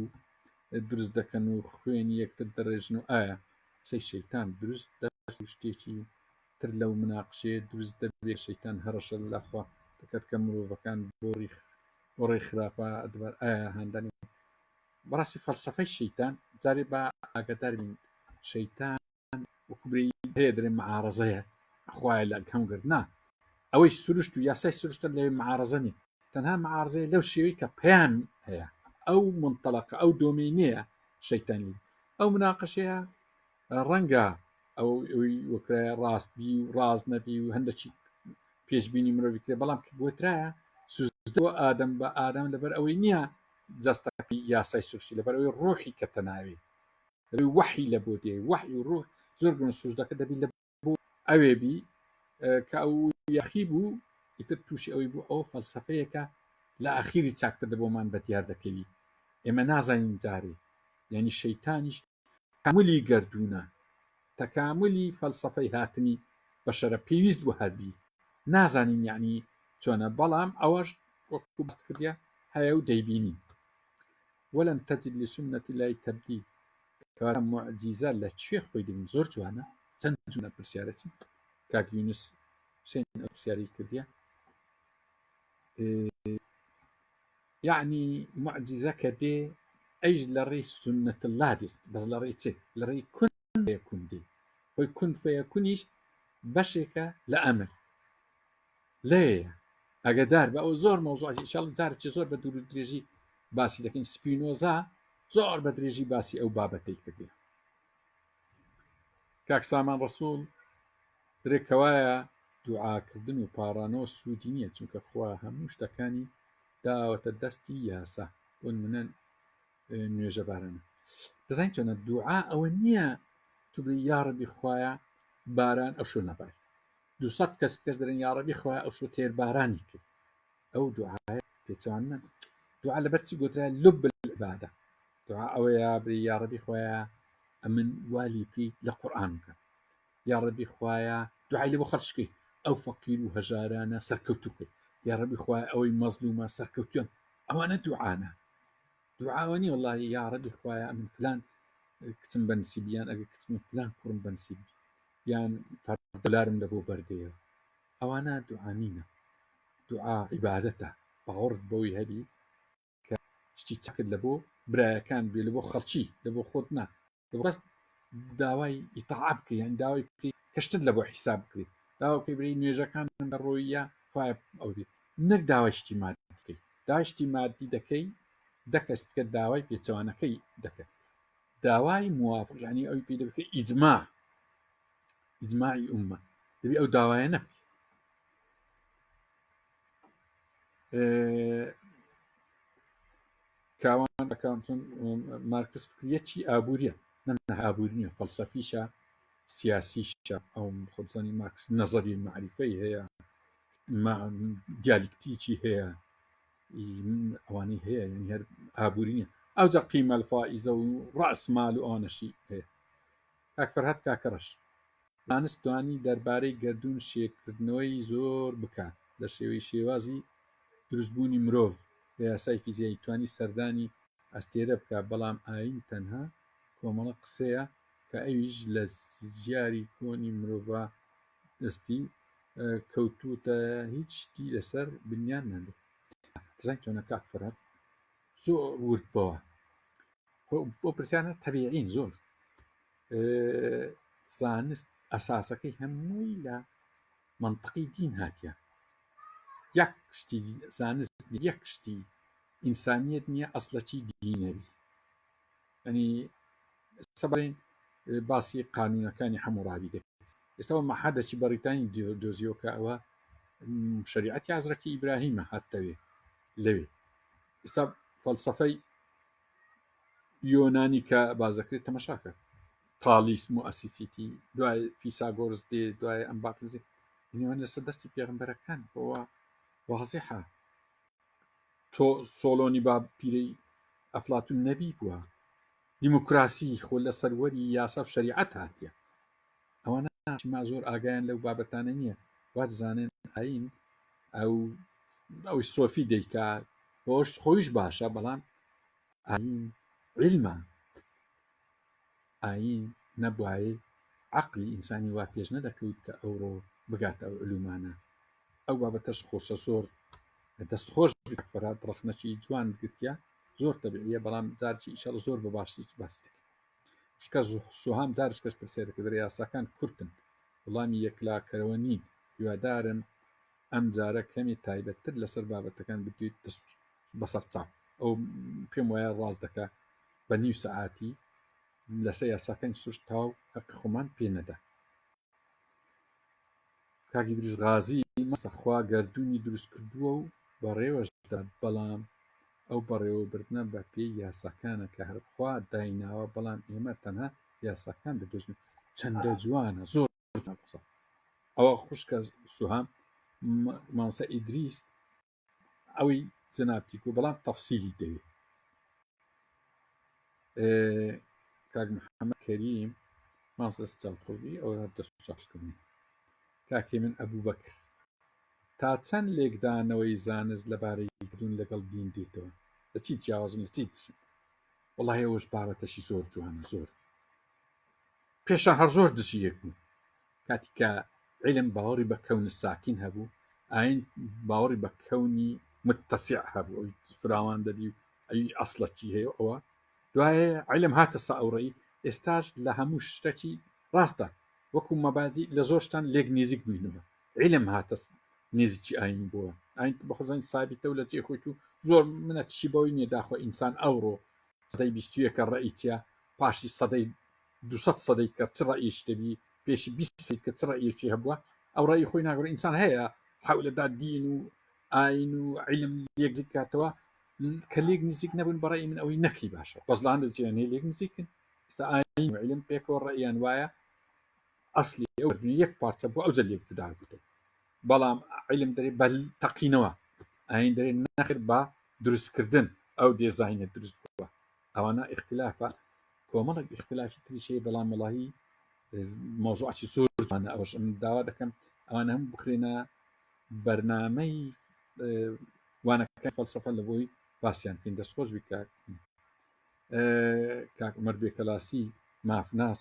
Speaker 1: دروست دەکەن و خوێنی یەکتر دەڕێژن و ئایا قسەی شەیتان دروست شتێکی تر لەو مناقشێ دروست دەبێت شەیتان هەڕەشە لەخوا دەکات کە مرۆڤەکان بۆ ڕێی خراپە ئەدوار ئایا هەندانی بەڕاستی فەلسەفەی شەیتان جارێ بە ئاگاداربین شەیتان وەکوبری هەیە دەرێ معارەزەیە خوایە لە هەمگرنا ئەوەی سروشت و یاسای سروشتە لەوێ معارەزە نیە تەنها معارەزەیە لەو شێوەی کە پەیام هەیە ئەو منتەڵەقە ئەو دۆمینەیە شەیتانی ئەو مناقەشەیە ڕەنگە ئەو وەکرای ڕاستبی و ڕاست نەبی و هەندێکی پێشبینی مرۆڤی کرێ بەڵام کە گوترایە سوزدەوە ئادەم بە ئادەم لەبەر ئەوەی نییە جەستەکەی یاسای سروشتی لەبەر ئەوەی ڕۆحی کە تەناوی وحی لە بۆ دێ وحی و ڕۆح زۆر گرن سوزدەکە دەبی لە بۆ ئەوێبی کە ئەو یەخی بوو ئیتر تووشی ئەوەی بوو ئەو فەلسەفەیەکە لە ئاخیری چاکتر دەبۆمان بەدیار دەکەوی ئێمە نازانین جارێ یعنی شەیتانیش تەکاملی گەردوونە تەکاملی فەلسەفەی هاتنی بەشەرە پێویست بوو هەبی نازانین یعنی چۆنە بەڵام ئەوەش وەکو بەست کردیا هەیە و دەیبینی وەلەن تەجد لسنة الله تبدیل کەواتە معجیزە لە کوێ خۆی دەبین زۆر جوانە چەند جوانە پرسیارەتی کاک یونس حسێن پرسیاری کردیا یعنی معجزە کە دێ ئەیش لە ڕێی سنەت الله دێت بەس لە ڕێی چێ لە ڕێی کون فەیەکون دێ خۆی کون فەیەکونیش بەشێکە لە ئەمر لێیە ئەگەدار بە ئەو زۆر مەوزوعی ئینشاڵڵا جارێکی زۆر بە دوور و درێژی باسی دەکەین سپینۆزا زۆر بە درێژی باسی ئەو بابەتەی کردی کاک سامان ڕەسوول درێکەوایە دوعاکردن و پاڕانەوە سوودی نییە چونکە خوا هەموو شتەکانی داوەتە دەستی یاسا بۆن منە نوێژە بارانە دەزانین چۆنە دوعا ئەوە نییە تو بڵی یا ڕەبی خوایە باران ئەو شوێ نەبار 200 کەس دەرن یا ڕەبی خۆیان ئەو شو تێربارانی کرد ئەو دوعاە پێچوان من دوعا لەبەرچی گوترا لب بالعبادە دوعا ئەوەیە بری یا ڕەبی خۆیان ئەمن والی بکەی لە قورئان بکەم یا ڕەبی خۆیان دوعای لە بۆ خەڵکشکی ئەو فەقیر و هەژارانە سەرکەوتوو کرد یا ڕەبی خۆیان ئەوەی مەزلومە سەرکەوتوون ئەوانە دوعانە دوعاوەنی وڵی یا ڕەبی خۆیان من فلان کچم بەنسیبیان ئەگە کچم فلان کوڕم بەنسیبی یان دلارم لە بۆ بەردەیەوە ئەوانە دوعانینە دوعا عیبادەتە باوەڕت بەوەی هەبی کە شتی چاکت لە بۆ برایەکان بێ لە بۆ خەڵکی لە بۆ خۆت نا بەس داوای ئیتاعات بکەی یان داوای بکەی کەشتت لە بۆ حیساب بکەیت داوا بکەی بری نوێژەکان لە ڕۆیە خوای ئەو بێت نەک داوای شتی مادی بکەی داوای شتی مادی دەکەی دەکەست کە داوای پێچەوانەکەی دەکەت داوای موافق یعنی ئەوی پێ دەبێت ئیجماعی ئومە دەبێت ئەو داوایە نەبی کاوان ئەکاونتن مارکس فکریەتی ئابوووریە نەنەها ئابووری نیە فەلسەفیشە سیاسیشە ئەو خۆزانی مارکس نەزەری معریفەی هەیە دیالکتیکی هەیە ئەوانەی هەیە یعنی هەر ئابووری نیە ئەوجا قیمە الفائزە و ڕأس مال و ئەوانەشی هەیە کاک فەرهاد کاکەڕەش زانست توانی دەربارەی گەردوون شێکردنەوەی زۆر بکات لە شێوەی شێوازی دروستبوونی مرۆڤ لە یاسای فیزیایی توانی سەردانی ئەستێرە بکە بەڵام ئاین تەنها کۆمەڵە قسەیە کە ئەویش لە ژیاری کۆنی مرۆڤ دەستی کەوتوتە هیچ شتی لەسەر بنیان نەدە دەزانین چۆنە کاک فەرهاد زۆر ورد بەوە بۆ پرسیانە تەبیعین زۆر زانست ئەساسەکەی هەمووی لە منطقی دین هاتیە یەک شتی زانست یەک شتی ئینسانیت نییە ئەسڵەکی دینەوی ئەنی سەبارەین باسی قانونەکانی هەموو ڕاوی دەکەین ئێستا مەحەدەکی بەریتانی دۆزیۆکە ئەوە شریعەتی حەزرەتی ئیبراهیمە هاتەوێ لەوێ ئێستا فەلسەفەی یۆنانی کە بازەکرێت تەمەشاکە تالیسم و ئەسیسیتی دوای فیساگۆرس دێ دوای ئەم باکلزی نیوان لەسەر دەستی پێغەمبەرەکان بۆەوە وازیحە تۆ سۆلۆنی با پیرەی ئەفلاتون نەبی بووە دیموکراسی خۆ لە سەروەری یاسا و شریعەت هاتیە ئەوانە ما زۆر ئاگایان لەو بابەتانە نییە وا دەزانن ئاین ئەوی سۆفی دەیکات بۆش خۆیش باشە بەڵام ئاین علمە ئاین نەبوایە عەقلی ئینسانی وا پێش نەدەکەوت کە ئەوڕۆ بگاتە ئەو علومانە ئەو بابەتەش خۆشە زۆر دەستخۆش فەرهاد ڕەخنەکی جوان گرتیا زۆر تەبیعیە بەڵام جارێکی ئیشەڵە زۆر بە باشی باسی دەکەین چکە سوهام جارش کەس پرسیارەکە دەرە یاساکان کورتن وەڵامی یەکلاکەرەوە نین هیوادارم ئەم جارە کەمی تایبەتتر لەسەر بابەتەکان بدویت بەسەر چاپ ئەو پێم وایە ڕاست دەکە بە نیو سەعاتی لەسەر یاساکانی سوش تاو حەق خۆمان پێ نەدا کاکی دریس غازی مەسەخوا گەردوونی دروست کردووە و بەڕێوەشدا بەڵام ئەو بەڕێوەبردنە بە پێی یاساکانە کە هەرخوا دایناوە بەڵام ئێمە تەنها یاساکان دەدۆزین چەندە جوانە زۆر قسە ئەوە خوشکە سوهام مامۆستا ئیدریس ئەوەی جەنابتیکۆ بەڵام تەفسیلی دەوێت کاک محەممەد کەریم مامۆستا سچاڵقوڕبی ئەوە دەست چاشکردنی کاکێ من ئەبوو بەکر تا چەند لێکدانەوەی زانست لەبارەی گردوون لەگەڵ دین دێتەوە لە چی جیاوازن لە چی دچن وەڵاهی ئەوەش بابەتەشی زۆر جوانە زۆر پێشان هەر زۆر دژی یەک بوو کاتی کە علم باوەڕی بە کەون ساکین هەبوو ئاین باوەڕی بە کەونی متتەسیع هەبوو ئەوی فراوان دەبی و ئەوی ئەسڵەکی هەیە ئەوە دوایە علم هاتە سەئەوڕەی ئێستاش لە هەموو شتێکی ڕاستە وەکو مەبادی لە زۆر شتان لێک نزیک بووینەوە علم هاتە نزیکی ئاین بووە ئاین بەخۆزانی سابتە و لە جێ خۆیت و زۆر منە تشی بەوەی نێداخۆ ئینسان ئەوڕۆ سەدەی 21 ڕەئیتیا پاشی سەدەی 200 سەدەی کە چ ڕەئیش دەبی پێشی 20 کە چ ڕەئیەکی هەبووە ئەو ڕەئی خۆی ناگەڕ ئینسان هەیە حەولەدا دین و ئاین و علم لێک نزیک کاتەوە کە لێک نزیک نەبوون بەڕێی من ئەوەی نەکەی باشە بەس لە هەندێک جێنەی لێک نزیکن ئێستا ئاین و علم پێکەوە ڕەئیان وایە ئەسلی ئەو یەک پارچە بۆ ئەو جەلێک جودا بوو بەڵام علم دەرێ بە تەقینەوە ئاین دەرێت نەخر بە دروستکردن ئەو دێزاینە دروست بووە ئەوانە اختلافە کۆمەڵک اختلافی تریشەیە بەڵام وڵاهی مۆزوعی زۆرانە ئەوش من داوا دەکەم ئەوانە هەم بخرێنە بەرنامەی وانەکە فەلسەفە لە بۆی باسییان بکەین دەستخۆش بکات کاک عومەر بێکەلاسی مافناس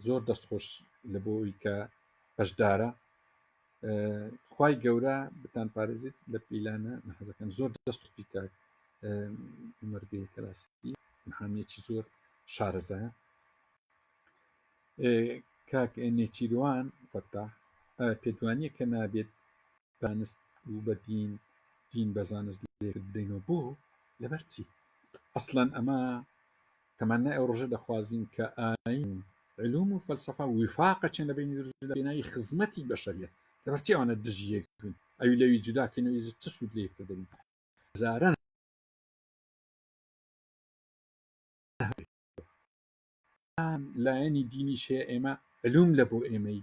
Speaker 1: زۆر دەستخۆش لە بۆی کە بەشدارە خوای گەورە بتان پارێزیت لە پیلانە نەحەزەکەن زۆر دەستخۆشی کاک عومەر بێکەلاسی محامێکی زۆر شارەزایە کاک نێچیروان فەتاح پێدوانیە کە نابێت زانست و بە دین بە زانست لێکردینەوە بۆ لەبەر چی ئەسڵەن ئەمە تەمەنای ئەو ڕۆژە دەخوازین کە ئاین علوم و فەلسەفە وفاقە چێن لە بینایی خزمەتی بەشەریەت لەبەر چی ئەوانە دژیەکن ئەوی لەوی جوداکەنەوەی چ سوود لە یەکتر دەبین زاران لایەنی دینیش هەیە ئێمە علوم لە بۆ ئێمەی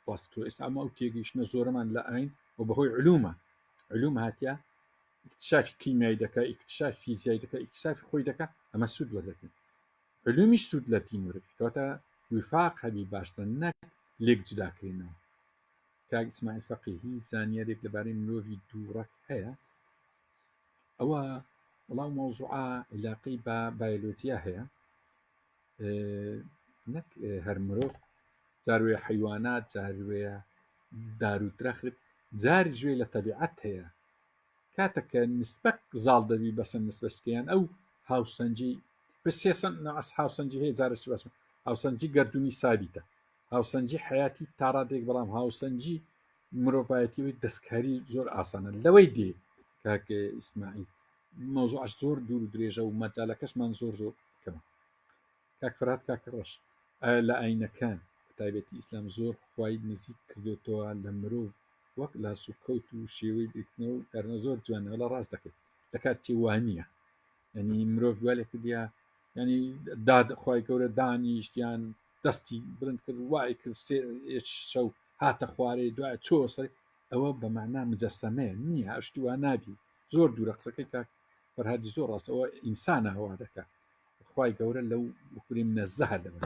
Speaker 1: باستۆ ئێستا ئەمە ئەو تێگەیشتنە زۆرەمان لە ئاین و بەهۆی علوم هاتیە اکتشافی کیمیایی دەکە اکتشافی فیزیایی دەکە اکتشافی خۆی دەکە ئەمە سوود وەردەگرن علومیش سوود لە دین وەرگرتەوە وفاق هەبی باشتر نەک لێک جوداکردنەوە کاک ئیسماعیل فەقیهی زانیارێک لەبارەی مرۆڤی دووڕەک هەیە ئەوە وەڵام مۆزوعە علاقەی بە بایۆلۆجیا هەیە نەک هەر مرۆڤ جاروێ حیوانات جاروێ دارودرەخت جاری ژوێ لە تەبیعەت هەیە کاتەکە نسبەک زاڵ دەبی بەسەر نسبەشتیان ئەو هاوسەنجی بسێسن ناس هاوسەنجی هەیە جارش باس هاوسەنجی گەردونی سابیتە هاوسەنجی حیاتی تاڕادێک بەڵام هاوسەنجی مرۆڤایەتی دەستکاری زۆر ئاسانە لەوەی دێ کاکە ئیسماعیل مۆزوعش زۆر دوور درێژە و مەجالەکەشمان زۆر کەمە کاک فەرهاد کاکە ڕەش لە ئاینەکان تایبەتی ئیسلام زۆر خوای نزیک کردوتەوە لە مرۆڤ وەک لا سوکەوت و شێوەی بیرکردنەوە و کارنە زۆر جوانەوە لە ڕاست دەکەیت لە کاتێ وانە ینی مرۆڤ وێ کردیا ینی دادخوای گەورە دانیشتیان دەستی بلند کرد وای کرد شەو هاتە خوارێ دوای چۆ سەر ئەوە بە معنا مجەسەمەیە نییە ئەشتی وا نابی زۆر دوورە قسەکەی کاک فەرهادی زۆر ڕاستەوە ئینسانە هەوا دەکات خوای گەورە لەو بکوری منەزەهە دەبن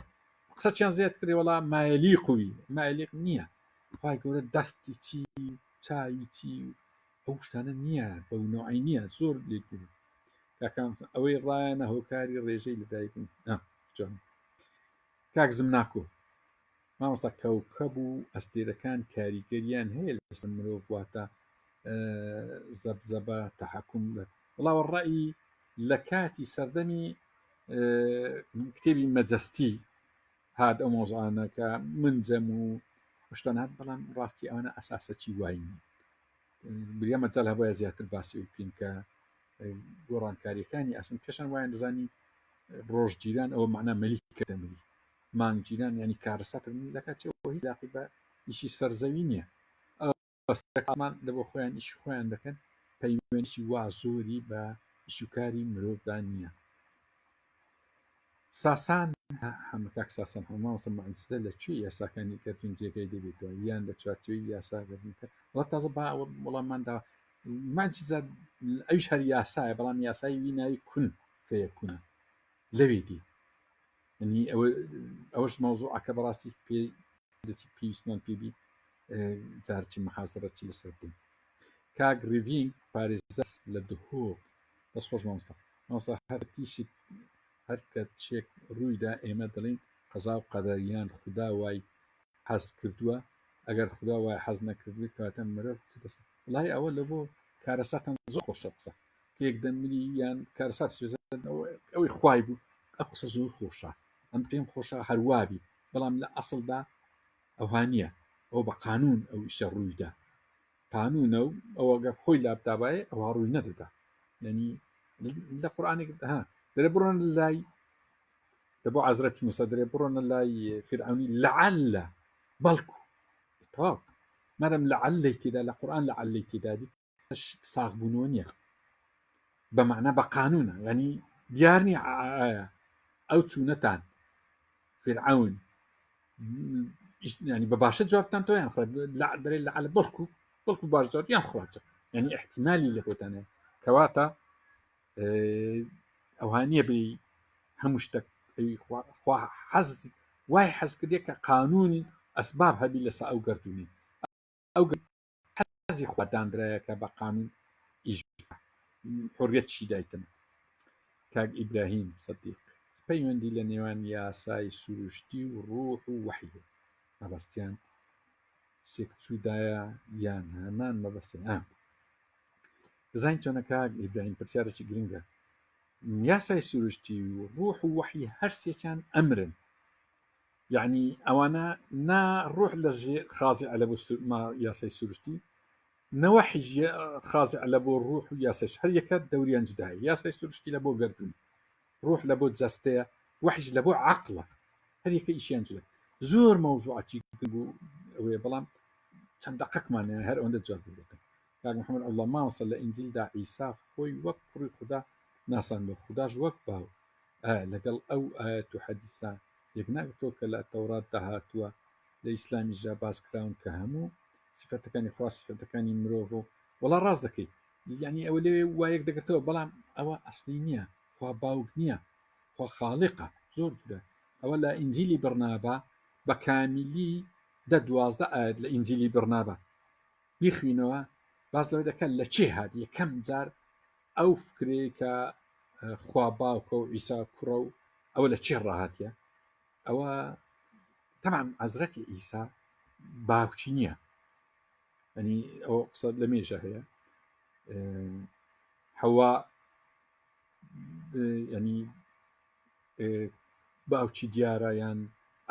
Speaker 1: قسە چیان زیاد کردێ وەڵا مایلیقوی مایلیق نییە خوای گەورە دەستی چی چاوی چی ئەو شتانە نییە بەو نوعی نییە زۆر لێکردن کاکان ئەوەی ڕایەنە هۆکاری ڕێژەی لەدایکن جوان کاک زمناکۆ مامۆستا کەوکەب و ئەستێرەکان کاریگەریان هەیە لەسەر مرۆڤ واتە زەبزەبە تەحەکوم وڵاوە ڕەئی لە کاتی سەردەمی کتێبی مەجەستی هات ئەو مۆزانەکە منجەم و شتانات بەڵام ڕاستی ئەوانە ئەساسەکی واین بریا مەجال هەبایە زیاتر باسی و بکەین کە گۆڕانکاریەکانی ئەسم پێشان وایە دەزانی ڕۆژگیران ئەوە معنا مەلیکە دەمری مانگگیران ینی کارەسات لە کاتێەوە هیلاقی بە ئیشی سەرزەوی نییە ئەومان لە بۆ خۆیان ئیش خۆیان دەکەن پەیوەندی وا زۆری بە ئیشوکاری مرۆڤدان نییە ساسان هەمە کاک ساسان هەماوەسم مەعجزە لەکوێ یاساکانی کەتون جێگەی دەبێتەوە یان لە چوارچێوەی یاساگەرنەکە وڵات تازە با وەڵامماندا ماجزە ئەوش هەر یاسایە بەڵام یاسایی وی ناوی کون فەیەکوونە لەوێ دی ینی ئەوەش مەوزوعەکە بەڕاستی پێ پێویستمان پێبی جارچی مەحازەرەتی لەسەر بین کاک ڕیڤینگ پارێزەر لە دهۆ بەس خۆش مامۆستا هەر تیشت هەر کە چێک ڕوویدا ئێمە دەڵێن قەزا و قەدەریان خوددا وای حەز کردووە ئەگەر خوددا وای حەز نەکردوی کاتە مرۆڤ چ دەست وڵای ئەوە لە بۆ کارەساتان زۆر خۆشە قسە کێک دەمری یان کارەسات ئەوەی خوای بوو ئەو قسە زۆر خۆشە ئەم پێم خۆشە هەروابی بەڵام لە ئەسڵدا ئەوهانیە ئەو بە قانون ئەو ئیشە ڕوویدا قانونە و ئەوەگە خۆی لابدابایە ئەوە ڕووی نەدەدا ینی لە قورئانێک دەرێ بڕۆن لای دەبۆ عەزرەتی موسا دەرێ بڕۆنە لای فرعونی لەعەلە بەڵکو تەواو مادام لەعەلەی تێدا لە قورئان لەعەلەی تێدادی ساغبوونەوە نییە بە معنە بە قانونە ینی دیار نییە ئەو چوونەتان فرعون يعني بباشە جوابتان تۆیان دەرێ لە بەڵکو باش جواب یان خواتە يعني احتیمالی لە بۆتانەیە کەواتە ئەوهانیە بری هەموو شتێک خوا حەز وای حەز کردێ کە قانون ئەسباب هەبی لەسەر ئەو گردونی ئەو حەزی خوادانرایە کە بە قانون ئیش حڕیەت چی دایتن کاک ئیبراهیم سەدیق پەیوەندی لە نێوان یاسای سروشتی و ڕوح و وحی مەبەستیان سێکچوودایە یان هەمان مەبەستیان بزانین چۆنە کاک ئیبراهیم پرسیارێکی گرنگە یاسای سروشتی و ڕوح و وحی هەرسێکیان ئەمرن يعني ئەوانە نا ڕوح لە خازع لە بۆ یاسای سروشتی نەوەحی خازع لە بۆ ڕوح و یاسای هەر یەکە دەوریان جدایە یاسای سروشتی لە بۆ گردون ڕوح لە بۆ جەستەیە وحیش لە بۆ عەقڵە هەر یەکە ئیشیان جودا زۆر مەوزوعاتی بوو ئەوەیە بەڵام چەند دقەقمانە هەر ئەوەندە جواب بێتن کاک محەممەد الله ماوەسە لە ئینجیلدا عیسا خۆی وەک کوڕی خوددا ناسان بە خودداش وەک باو لەگەڵ ئەو ئاەت و حەدیسا یەک ناگرتەوە کە لە تەوراتدا هاتووە لە ئیسلامی ژا باس کراون کە هەموو سفەتەکانی خوا سفەتەکانی مرۆڤ و وەڵا ڕاست دەکەیت یعنی ئەوە لێ وایەک دەگرتەوە بەڵام ئەوە ئەسلی نییە خوا باوک نییە خوا خاڵقە زۆر جودا ئەوە لە ئینجیلی بڕنابە بە کامیلی 12 ئاەت لە ئینجیلی بڕنابە بیخوینەوە باس لەوەی دەکەن لە چێ هات یەکەم جار ئەو فکرەیە کە خوا باوکە و عیسا کوڕە و ئەوە لە چێ ڕاهاتیە ئەوە تەمام حەزرەتی ئیسا باوکی نییە ینی ئەو قسە لە مێژە هەیە حەوا ینی باوکی دیارە یان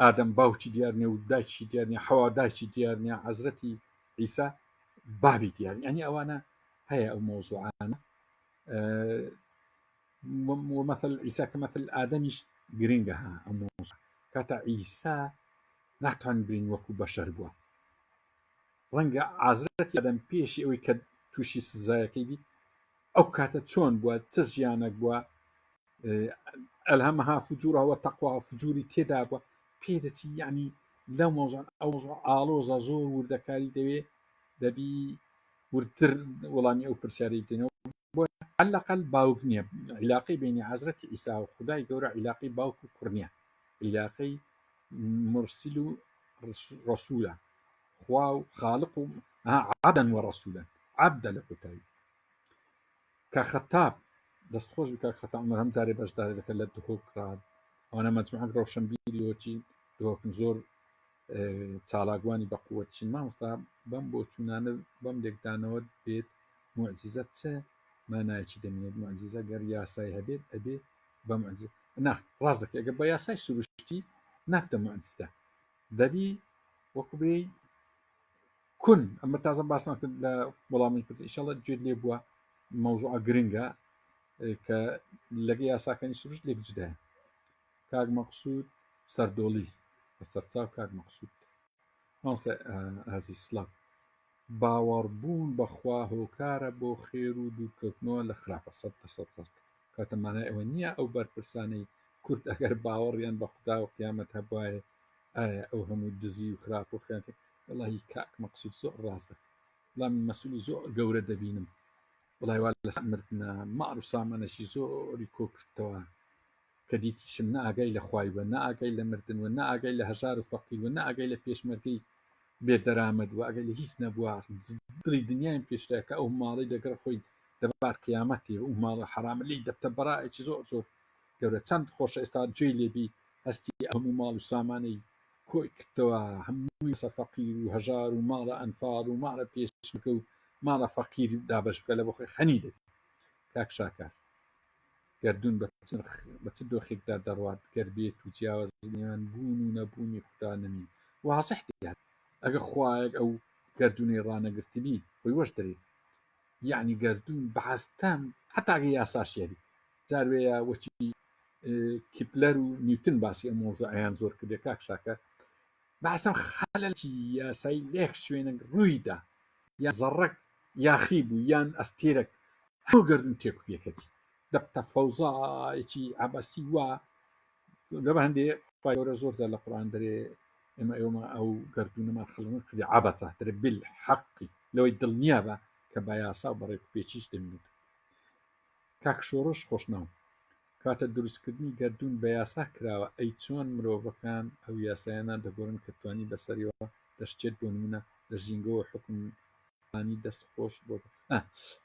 Speaker 1: ئادەم باوکی دیار نیە و دایکی دیار نیە حەوا دایکی دیار نیە حەزرەتی عیسا بابی دیار ینی ئەوانە هەیە ئەو مۆزوعانە ومثل عیسا کە مثل ئادەمیش گرنگە ها ئەو مۆزوع کاتە عیسا ناتوان برین وەکو بەشەر بووە ڕەنگە حەزرەتی ئادەم پێشی ئەوەی کە تووشی سزایەکەی بی ئەو کاتە چۆن بووە چ ژیانێک بووە ئەلهەمەها فجوورە وەتەقوا فجووری تێدا بووە پێدەچی یعنی لەو مۆزوع ئەو ئاڵۆزە زۆر وردەکاری دەوێ دەبی ورتر وەڵامی ئەو پرسیارەی بدەینەوە بۆ عەلەقەل باوک نییە عیلاقەی بینی حەزرەتی عیسا و خودای گەورە عیلاقەی باوک و کوڕ نییە عیلاقەی مرسل و ڕەسوولە خوا و خالق و عەبدەن وەڕەسوولەن عەبدە لە کۆتایی کە خەتاب دەستخۆش بکە خەتاب عومەر هەم جارێ بەشداری دەکەن لە دهۆکران ئەوانە مەجموعەک ڕەوشەنبیریۆکی دهۆکن زۆر چالاکوانی بە قووەتچین مامۆستا بەم بۆ چوونانە بەم لێکدانەوە بێت موعجزە چە مانایەکی دەمێنێت موعجزە گەر یاسای هەبێت ئەبێ بە موعجزە نا ڕاست دەکەی ئەگەر بە یاسای سروشتی نابتە موعجزە دەبی وەکو بێ کون ئەمە تازە باسمان کرد لە وەڵامی پرسە ئینشەڵڵا گوێت لێ بووە مەوزوعە گرنگە کە لەگە یاساکانی سروشت لێک جودایە کاک مەقسوود سەردۆڵی بە سەرچاو کاک مەقسوود مامۆستا ئازیز سڵاو باوەڕبوون بەخوا هۆکارە بۆ خێر و دوورکەوتنەوە لە خراپە 100% ڕاست کاتەمانە ئەوە نییە ئەو بەرپرسانەی کورد ئەگەر باوەڕیان بە خوددا و قیامەت هەبوایە ئایا ئەو هەموو دزی و خراپ و خیانەت وەڵاهی کاک مەقسوود زۆر ڕاستە وەڵام مەسئولی زۆر گەورە دەبینم وڵای وا لەسەر مردنە ماڵ و سامانەشی زۆری کۆکردەوە کە دیتیشم نە ئاگای لە خوای وە نە ئاگای لە مردن وە نە ئاگای لە هەژار و فەقیر وە نە ئاگای لە پێشمەرگەی بێدەرامەد وە ئەگەی لە هیچ نەبووە دڵی دنیایان پێشتەیە کە ئەو ماڵی دەگەڕ خۆی دەبار قیامەتی و ماڵە حرامە لی دەبتە بەڕایەکی زۆر زۆر گەورە چەند خۆشە ئێستا گوێی لێبی هەستی هەموو ماڵ و سامانەی کۆی کردەوە هەمووی فەقیر و هەژار و ماڵە ئەنفاڵ و ماڵە پێشمەرگە و ماڵە فەقیر دابەش بکە لە بۆ خۆی خەنی دەبی کاک شاکار گردون بە چ دۆخێکدا دەڕوات گەر بێت و جیاواز نێوان بوون و نەبوونی خوددا نەمین واسەحتیات ئەگە خوایەک ئەو گردونەی ڕانەگرتنی خۆی وەش دەرێت یعنی گردون بەحەستان هەتاگە یاساشیێری جاروەیە وەکی کیپلەر و نیوتن باسی ئەم مۆزەعیان زۆر کردێ کاک شاکە بەحەسەم خەلەکی یاسایی لێک شوێنە ڕوویدا یا زەڕەک یاخی بوو یان ئەستێرەك هەموو گردون تێکوپێکەتی دەبتە فەوزایەکی عەبەسی وە لەبەر هەندێ خوا گەورە زۆر جار لە قورئان دەرێ ئێمە ئەو گردونەمان خڵنە کردی عبەتە دەرێ بالحەقی لەوەی دڵنیا بە کە با یاسا و بەڕێک و پێچیش دەمێت. کاک شۆڕش خۆشناو کاتە دروستکردنی گردون بە یاسا کراوە ئەی چۆن مرۆڤەکان ئەو یاسایانە دەگۆڕن کە توانی بەسەریەوە دەشتێت بۆ نمونە لە ژینگەوە حکومانی دەست خۆش بۆ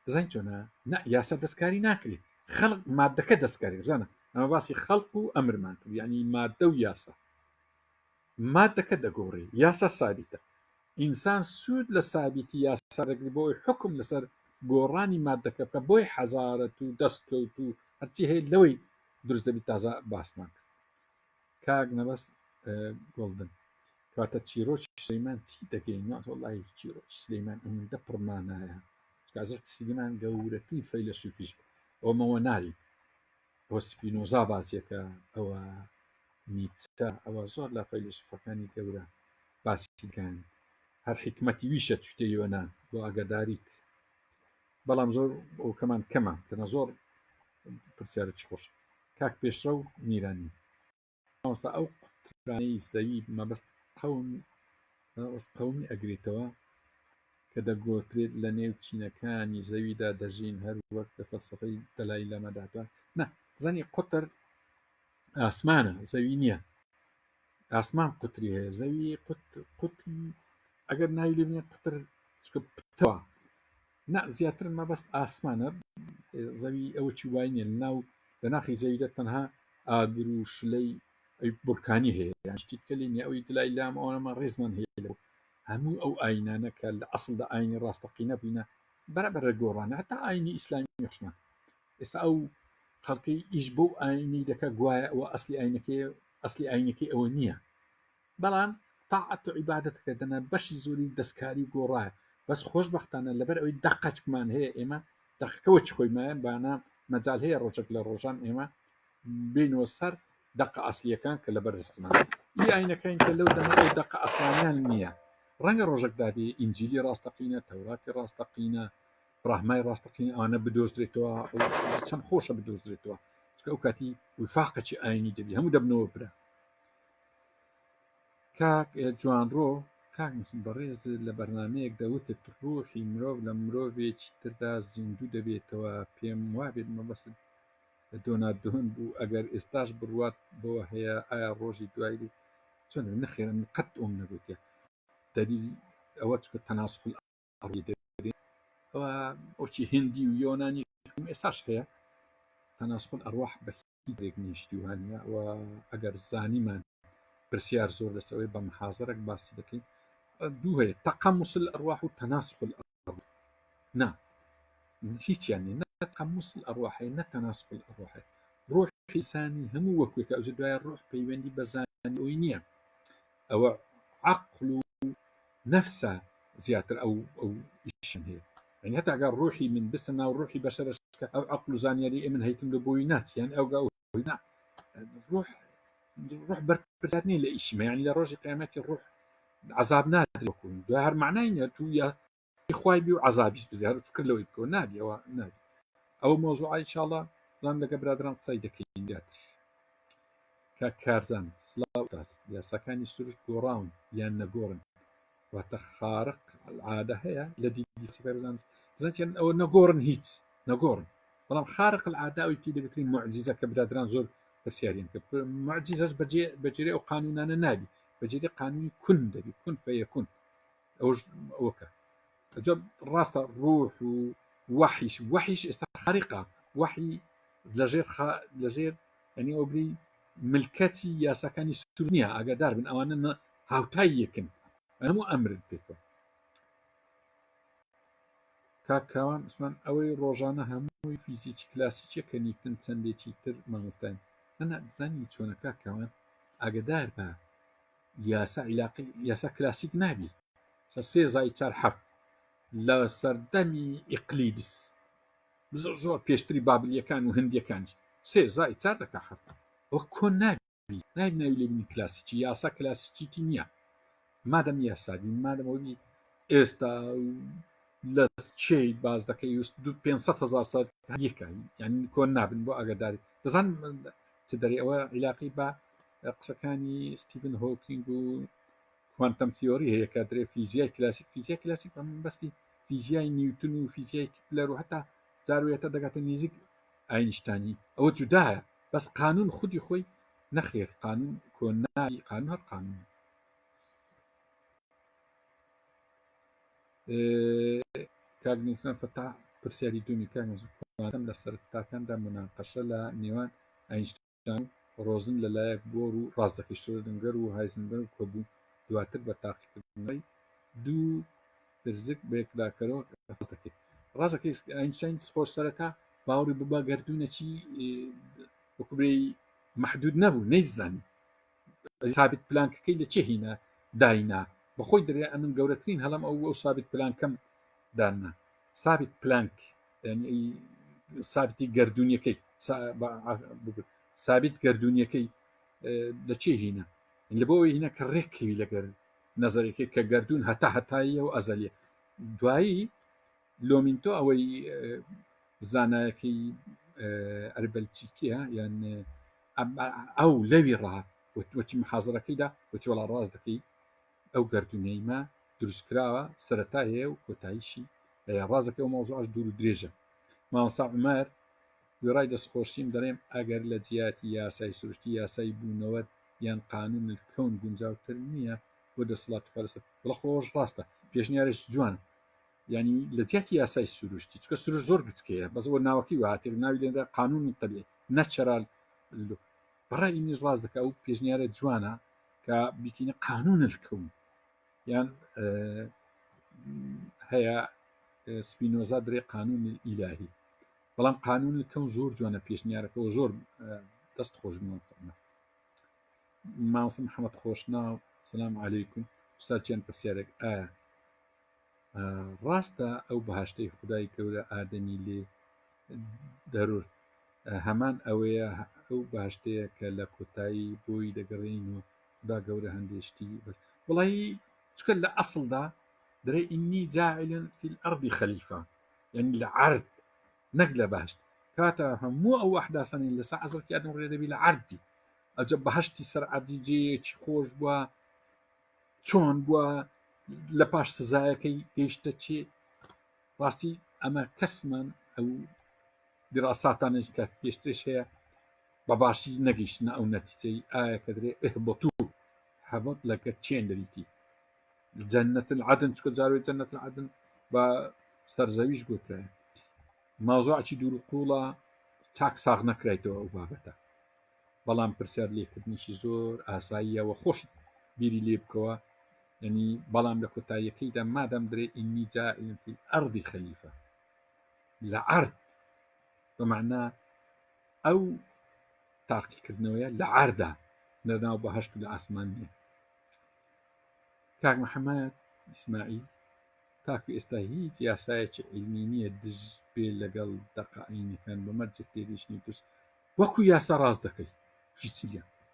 Speaker 1: دەزانین چۆنە یاسا دەستکاری ناکرێت خەڵک مادەکە دەستکاری بزانە ئەمە باسی خەڵق و ئەمرمان کرد یعنی مادە و یاسا مادەکە دەگۆڕێ یاسا سابیتە ئینسان سوود لە سابیتی یاسا دەگری بۆی حکم لەسەر گۆڕانی مادەکە بکە بۆی حەزارەت و دەستکەوت و هەرچی هەیە لەوەی دروست دەبی تازە باسمان کرد. کاک نەبەست گۆڵدن کاتە چیرۆکی سلەیمان چی دەگەین وڵی چیرۆکی سلەیمان ئەوەندە پڕمانایە کازر سلیمان گەورەترین فەیلسوفیش ئەومەوە ناری ئەوە سپینۆزا باسیەکە ئەوە نیچە ئەوە زۆر لە فەیلسوفەکانی گەورە باسیکان هەر حکمەتی ویشە چوتە یۆنان بۆ ئاگاداریت بەڵام زۆر ئەو کەمان کەمە تەنە زۆر پرسیارە چ خۆش کاک پێشرە و میرانی مامۆستا ئەو قوترانەی زەوی مەبەست قەومی ئەگرێتەوە کە دەگۆترێت لە نێو چینەکانی زەویدا دەژین هەر وەک لە فەلسەفەی دەلای لەمەداتوە زانی قوتر ئاسمانە زەوی نییە ئاسمان قوتری هەیە زەوی قوتری ئەگەر ناوی لێ بنێت قوتر پتەوە زیاتر مەبەست ئاسمانە زەوی ئەوە چی وای نیە ناو لەناخی زەویدە تەنها ئاگر و شلەی بورکانی هەیە یان شتی تکە لێ نیە ئەوی دلای لام ئەوەمە ڕێزمان هەیە لەو هەموو ئەو ئاینانە کە لە ئەسڵدا ئاینی ڕاستەقینە بووینە بەرەبەرە گۆڕانە هەتا ئاینی ئیسلامی خۆشمان ئێستا ئەو خەڵکی ئیش بۆ ئاینی دەکە گوایە ئەوە ئەسلی ئاینەکەی ئەوە نییە بەڵام تاعەت و عیبادەتەکە دەنا بەشی زۆری دەستکاری گۆڕایە بەس خۆشبەختانە لەبەر ئەوەی دەقەچکمان هەیە ئێمە دەقەکەوە چ خۆیمایە بانە مەجال هەیە ڕۆژێک لە ڕۆژان ئێمە بینەوە سەر دەقە ئەسلیەکان کە لەبەر دەستمان ئاینەکەین کە لەو دەمە ئەو دەقە ئەسلانیان نییە ڕەنگە ڕۆژێکدا بێ ئینجیلی ڕاستەقینە تەوراتی ڕاستەقینە ڕاهمای ڕاستەقینە ئەوانە بدۆزرێتەوە چەند خۆشە بدۆزرێتەوە چکە ئەو کاتی وفاقەی ئاینی دەبی هەموو دەبنەوە برا کاک جوانڕۆ کاک بەڕێز لە بەرنمەیەک دەوتت ڕوحی مرۆڤ لە مرۆڤێکی تردا زیندوو دەبێتەوە پێم وابێت مەبەست دۆنادۆن بوو ئەگەر ئێستاش بڕوات بەوە هەیە ئایا ڕۆژی دوایی چۆن نەخێرن قەت ئۆم نەبووتە دەری ئەوە چکە تەناسخ ئەوە ئەوچی هندی و یۆنانی ئێستاش هەیە تەناسخ ئەڕواح بە هیچ نیشتی وانە و ئەگەر زانیمان پرسیار زۆر لەسەوەی بە محازەرێک باسی دەکەین دوو هەیە تەقەموس الأرواح و تەناسخ الأرواح نا هیچیان نیە نە تەقەموس الأرواح نە تەناسخ الأرواح ڕۆحی ئینسانی هەموو وەکوێکە ئەو دوایە ڕۆح پەیوەندی بە زانی ئەوی نییە ئەوە عەقڵ و نەفسە زیاتر ئەو ئیشن هەیە يعني هەتا ئەگەر ڕۆحی من بستە ناو ڕۆحی بەشەرش کە ئەو عەقڵ و زانیاری من هەیتم لە بۆی ناچیان ئەوگا ڕۆح بەرپرسات نیە لە ئیشمە یعنی لە ڕۆژی قیامەتی ڕۆح عذاب نادرێکون دوای هەر معنای نیە تو یا خوای بی و عذابیش بدە هەر فکر لەوەی بکەوە نابی ئەوە نابی ئەوە مۆزوعی ئینشاءڵڵا زان لەگە برادران قسەی دەکەین زیاتر کارزان سڵاو تاس یاساکانی سروشت گۆڕاون یان نەگۆڕن واتە خارق العادە هەیە لە دیدی سپەرزان زانیان ئەوە نەگۆڕن هیچ نەگۆڕن بەڵام خارق العادە ئەوی پێ دەگوترین معجزە کە برادران زۆر پرسیاریان کە معجزەش بەجێرەی ئەو قانونانە نابی بەجێرەی قانونی کون دەبی کون فەیەکون ئەوش ئەوەکە ڕاستە ڕوح و وحیش ئێستا خارقە وحی لەژێر ئەنی ئەوبری ملکەتی یاساکانی سوور نییە ئاگادار بن ئەوانە هاوتای یەکن هەموو ئەمرت پێکەوە کاکاوان عوسمان ئەوەی ڕۆژانە هەمووی فیزیکی کلاسیکیە کە نیوتن چەندێکی تر مامۆستاین نەنا بزانی چۆنە کاکاوان ئاگادار بە یاسا کلاسیک نابی 3x4 لە سەردەمی ئیقلیدس زۆر پێشتری بابلیەکان و هەندیەکانی 3x4 دەکا حەفت ئەوە کۆن نابی ناوی لێبنی کلاسیکی یاسا کلاسیکیتی نییە مادەم یاسابی مادەمەوەی ئێستا لە چێ باز دەکەی 500,000 سال یەکە یعنی کۆن نابن بۆ ئاگاداری دەزان چ دەری ئەوە عیلاقی بە قسەکانی ستیڤن هۆکینگ و کوانتم تیۆری هەیە کە درێ فیزیای کلاسیک بەستی فیزیای نیوتن و فیزیای کپلەر و هەتا جاروێتە دەگاتە نزیک ئاینشتانی ئەوە جودایە بەس قانون خودی خۆی نەخێر قانون کۆنایی قانون هەر قانون کاگنیسیۆن فەتا پرسیاری دومی کاگم لە سەرتاکاندا مناقەشە لە نێوان ئاینشتاین ڕۆزن لەلایەک بۆر و ڕاستەکەی شۆدنگەر و هایزنبەرگ کۆبوو دواتر بە تاقیکردنەوەی دوو درزک بەیەکلاکەرەوە ڕاستەکەی ئاینشتاین سپۆر سەرەتا باوەڕی ببا گەردوونەچی وەکوبرەی محدود نەبوو نەیزانی سابت پلانکەکەی لە چێ هینە داینا بەخۆی دەرێ ئەمن گەورەترین هەڵم ئەو سابت پلانکەم دانا سابت پلانک سابتی گەردوونیەکەی سابت گەردوونیەکەی لە چێ هینە لە بۆەوەی هینە کە ڕێککەوی لەگەر نظرێکی کە گەردوون هەتاییە و ئەزەلیە دوایی لۆمینتۆ ئەوەی زانایەکەی ئەربەلچیکیە یان ئەو لەوی ڕات وەکی محازڕەکەیدا وەکی وەڵا ڕاست دەکەی ئەو گەردونەیمە دروستکراوە سەرەتا هەیە و کۆتاییشی ڕازەکە و مۆزوعش دوور و درێژە مامۆستا عومەر وێڕای دەستخۆشیم دەڵێم ئەگەر لە جیاتی یاسای سروشتی یاسای بوونەوە یان قانون کەون گونجاوتر نییە بۆ دەسەڵات فەرسە بڵە خۆش ڕاستە پێشنیارش جوان ینی لە جیاتی یاسای سروشتی چکە سروش زۆر گچکەیە بەزەوە ناوەکی وهاتێ ناوی لێدا قانون تەبێ نەچەرال بەڕای نیش ڕاست دەکە و پێشنیارە جوانە کە بیکینە قانون کەون یان هەیە سپینۆزا درێ قانون ئیلاهی بەڵام قانون کەون زۆر جوانە پێشنیارەکەەوە زۆر دەست خۆش مامۆستا محەممەد خۆشناو سلام عەلەیکم ئوستاد پرسیارێک ئایا ڕاستە ئەو بەهاشتەی خودای گەورە ئادەمی لێ دەرورد هەمان ئەوەیە ئەو باشتەیە کە لە کۆتایی بۆی دەگەڕین و خدا گەورە هەندێشتی وڵی چکە لە ئەسڵدا دەرێ ئینی جاعلن فی الأرض خەلیفە یعنی لە عرض نەک لە باشت کاتە هەموو ئەو ئەحداسانی لەسەر حەزرەتی ئادەم ڕێدەبی لە عەربی ئەوجە بەهشتی سەر عەبدی جێیەکی خۆش بووە چۆن بووە لە پاش سزایەکەی گەیشتە چێ ڕاستی ئەمە کەسمان ئەو دراساتانێک کە پێشترش هەیە بە باشی نەگەیشتنە ئەو نەتیجەی ئایا کە درێ ئهبەتوو هەبەت لەگە چێن دەریتی جەنەت العەدن چکە جاروێت جەنەت العەدن بە سەرزەویش گوترایە ماوزوعی دوور قوڵە چاک ساغ نەکرایتەوە ئەو بابەتە بەڵام پرسیار لێکردنیشی زۆر ئاساییەوە خۆش بیری لێ بکەوە یعنی بەڵام لە کۆتاییەکەیدا مادەم درێ ئینی جاعل فی الأرض خەلیفە لە عەرض بەمعنا ئەو تاقیکردنەوەیە لە عەردا لەناو بەهەشت لە ئاسمان نیە کاک محەممەد ئیسماعیل تاکو ئێستا هیچ یاسایەکی عیلمی نییە دژ بێ لەگەڵ دەقائینەکان بەمەرجێک تێریشنی دوست وەکو یاسا ڕاست دەکەی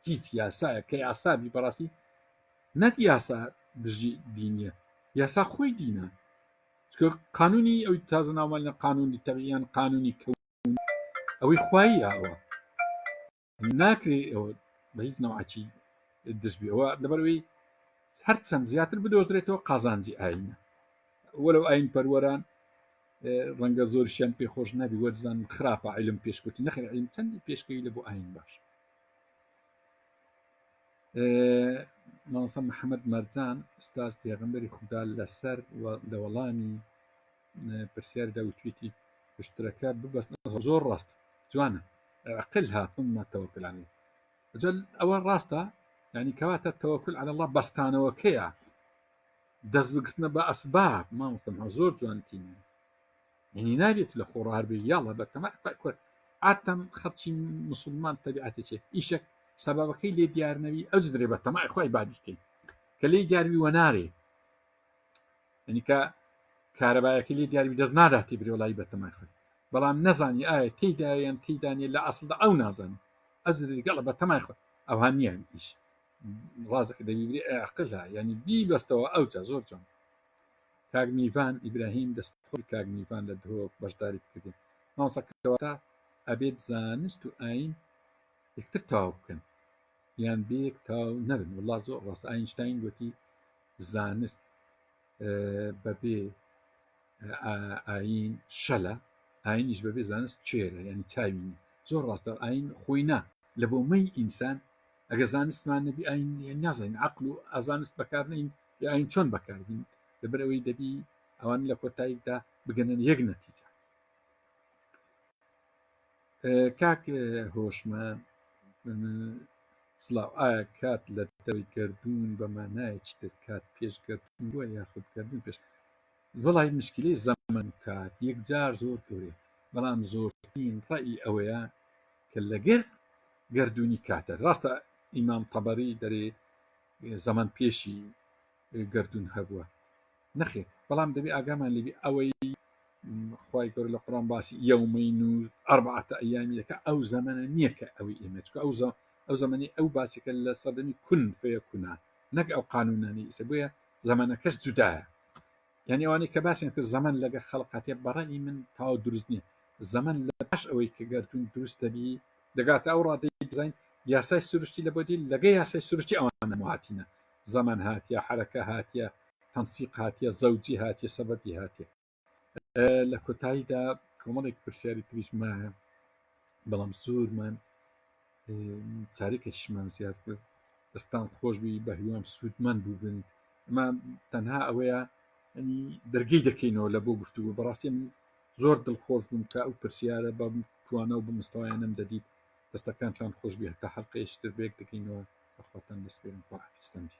Speaker 1: هیچ یاسایە کە یاسابی بەڕاستی نەک یاسا دژی دینیە یاسا خۆی دینە چکە قانونی ئەوی تازە ناومالە قانونی تەبیان قانونی کەون ئەوەی خوایی ئەوە ناکرێ ئەوە بە هیچ نەوعکی دەستبی ئەوە لەبەرەوەی هەرچەند زیاتر بدۆزرێتەوە قازانجی ئاینە وەلو ئاین پەروەران ڕەنگە زۆرشیان پێخۆش نابی وەرزان خراپە عیلم پێشکوتی نەخێر عیلم چەندی پێشکەوی لە بۆ ئاین باش مامۆستا محەممەد مەرجان ئوستاز پێغەمبەری خوددا لەسەر لە وەڵامی پرسیاردا وتوێتی پشتەکە ببەستنە زۆر ڕاست جوانە عقلها ثم توكل عليه جل ئەوە ڕاستە ینی کەواتە تەوەکل على الله بەستانەوەکەیە دەست بگرتنە بە ئەسباب مامۆستا زۆر جوانتینە ینی نابێت لە خۆڕ هەربێ یاڵە بەتەمە ئاتەم خەڵکی مسلمان تەبیعەتێکێ ئیشێک سەبەبەکەی لێ دیارنەوی ئەو درێ بە تەمای خۆی بادی بکەین کە لێ دیاروی وەنارێ ینی کە کارەبایەکە لێ دیاروی دەست ناداتی برێ وڵی بە تەمای خۆی بەڵام نەزانی ئایا تێدایان تێدانێ لە ئەسڵدا ئەو نازانێت ئەو گەڵە بە تەمای خۆی ئەوان نییان ئیش ڕازەکە دەبیبرێ عقلها ینی بیبەستەوە ئەوچە زۆر جوان کاک میڤان ئیبراهیم دەستخۆی کاک میڤان لە درۆ بەشداری بکردن مامۆستاکەواتە ئەبێت زانست و ئاین یەکتر تاو بکەن یان بێک تاو نەبن وڵا زۆر ڕاست ئاینشتاین گوتی زانست بەبێ ئاین شەلە ئاینیش بەبێ زانست کوێرە ینی چاوینی زۆر ڕاستە ئاین خۆینا لە بۆمەی ئینسان ئەگە زانستمان نەبی ئاین نازانین عقل و ئازانست بەکارنین یا ئاین چۆن بەکاربین لەبەرەوەی دەبی ئەوان لە کۆتاییدا بگەنن یەک نەتیجە. کاک هۆشمان سڵاو ئایا کات لە دەوری گەردوون بەمانایە چتر کات پێشگەردون بووە یاخودگەردون پێش وەڵی مشکلەی زەمن کات یەکجار زۆر گەورەیە بەڵام زۆرترین ڕەئی ئەوەیە کە لەگەر گەردوونی کاتە ڕاستە ئیمام تەبەری دەرێ زەمان پێشی گەردون هەبووە نەخێ بەڵام دەبێ ئاگامان لێبی ئەوەی خوای گەورە لە قورئان باسی یەومەین و ئەربعەتە ئەیامی دەکا ئەو زەمانە نییە کە ئەوەی ئێمە چکە ئەو زەمانی ئەو باسیکە لە سەردەمی کون فەیەکونا نەک ئەو قانونانی ئیسە بۆیە زەمانەکەش جودایە یعنی ئەوانەی کە باسییان کرد زەمان لەگە خەڵقاتێ بەڕێی من تاوا دروست نییە زەمان لە پاش ئەوەی کە گەردون دروست دەبی دەگاتە ئەو ڕادەی بزین یاسای سروشتی لە بۆ دی لەگە یاسای سروشتی ئەوانە هاتینە زەمان هاتیە حرەکە هاتیە تەنسیق هاتیە زەوجی هاتیە سەبەبی هاتیە لە کۆتاییدا کۆمەڵێک پرسیاری تریش مایە بەڵام زۆرمان چارێکێکیشمان زیاد کرد دەستان خۆشبی بە هیوام سوودمان بوو بن ئەمە تەنها ئەوەیە ئەنی دەرگەی دەکەینەوە لە بۆ گفتوگۆ بەڕاستی زۆر دڵخۆش بووم کە ئەو پرسیارە بە توانە و بمستەوایانم دەدیت دەستەکانتان خۆشبی هەتا حەڵقەیەشتر بێک دەکەینەوە بەخواتان دەست پێم خواحافیزتان بی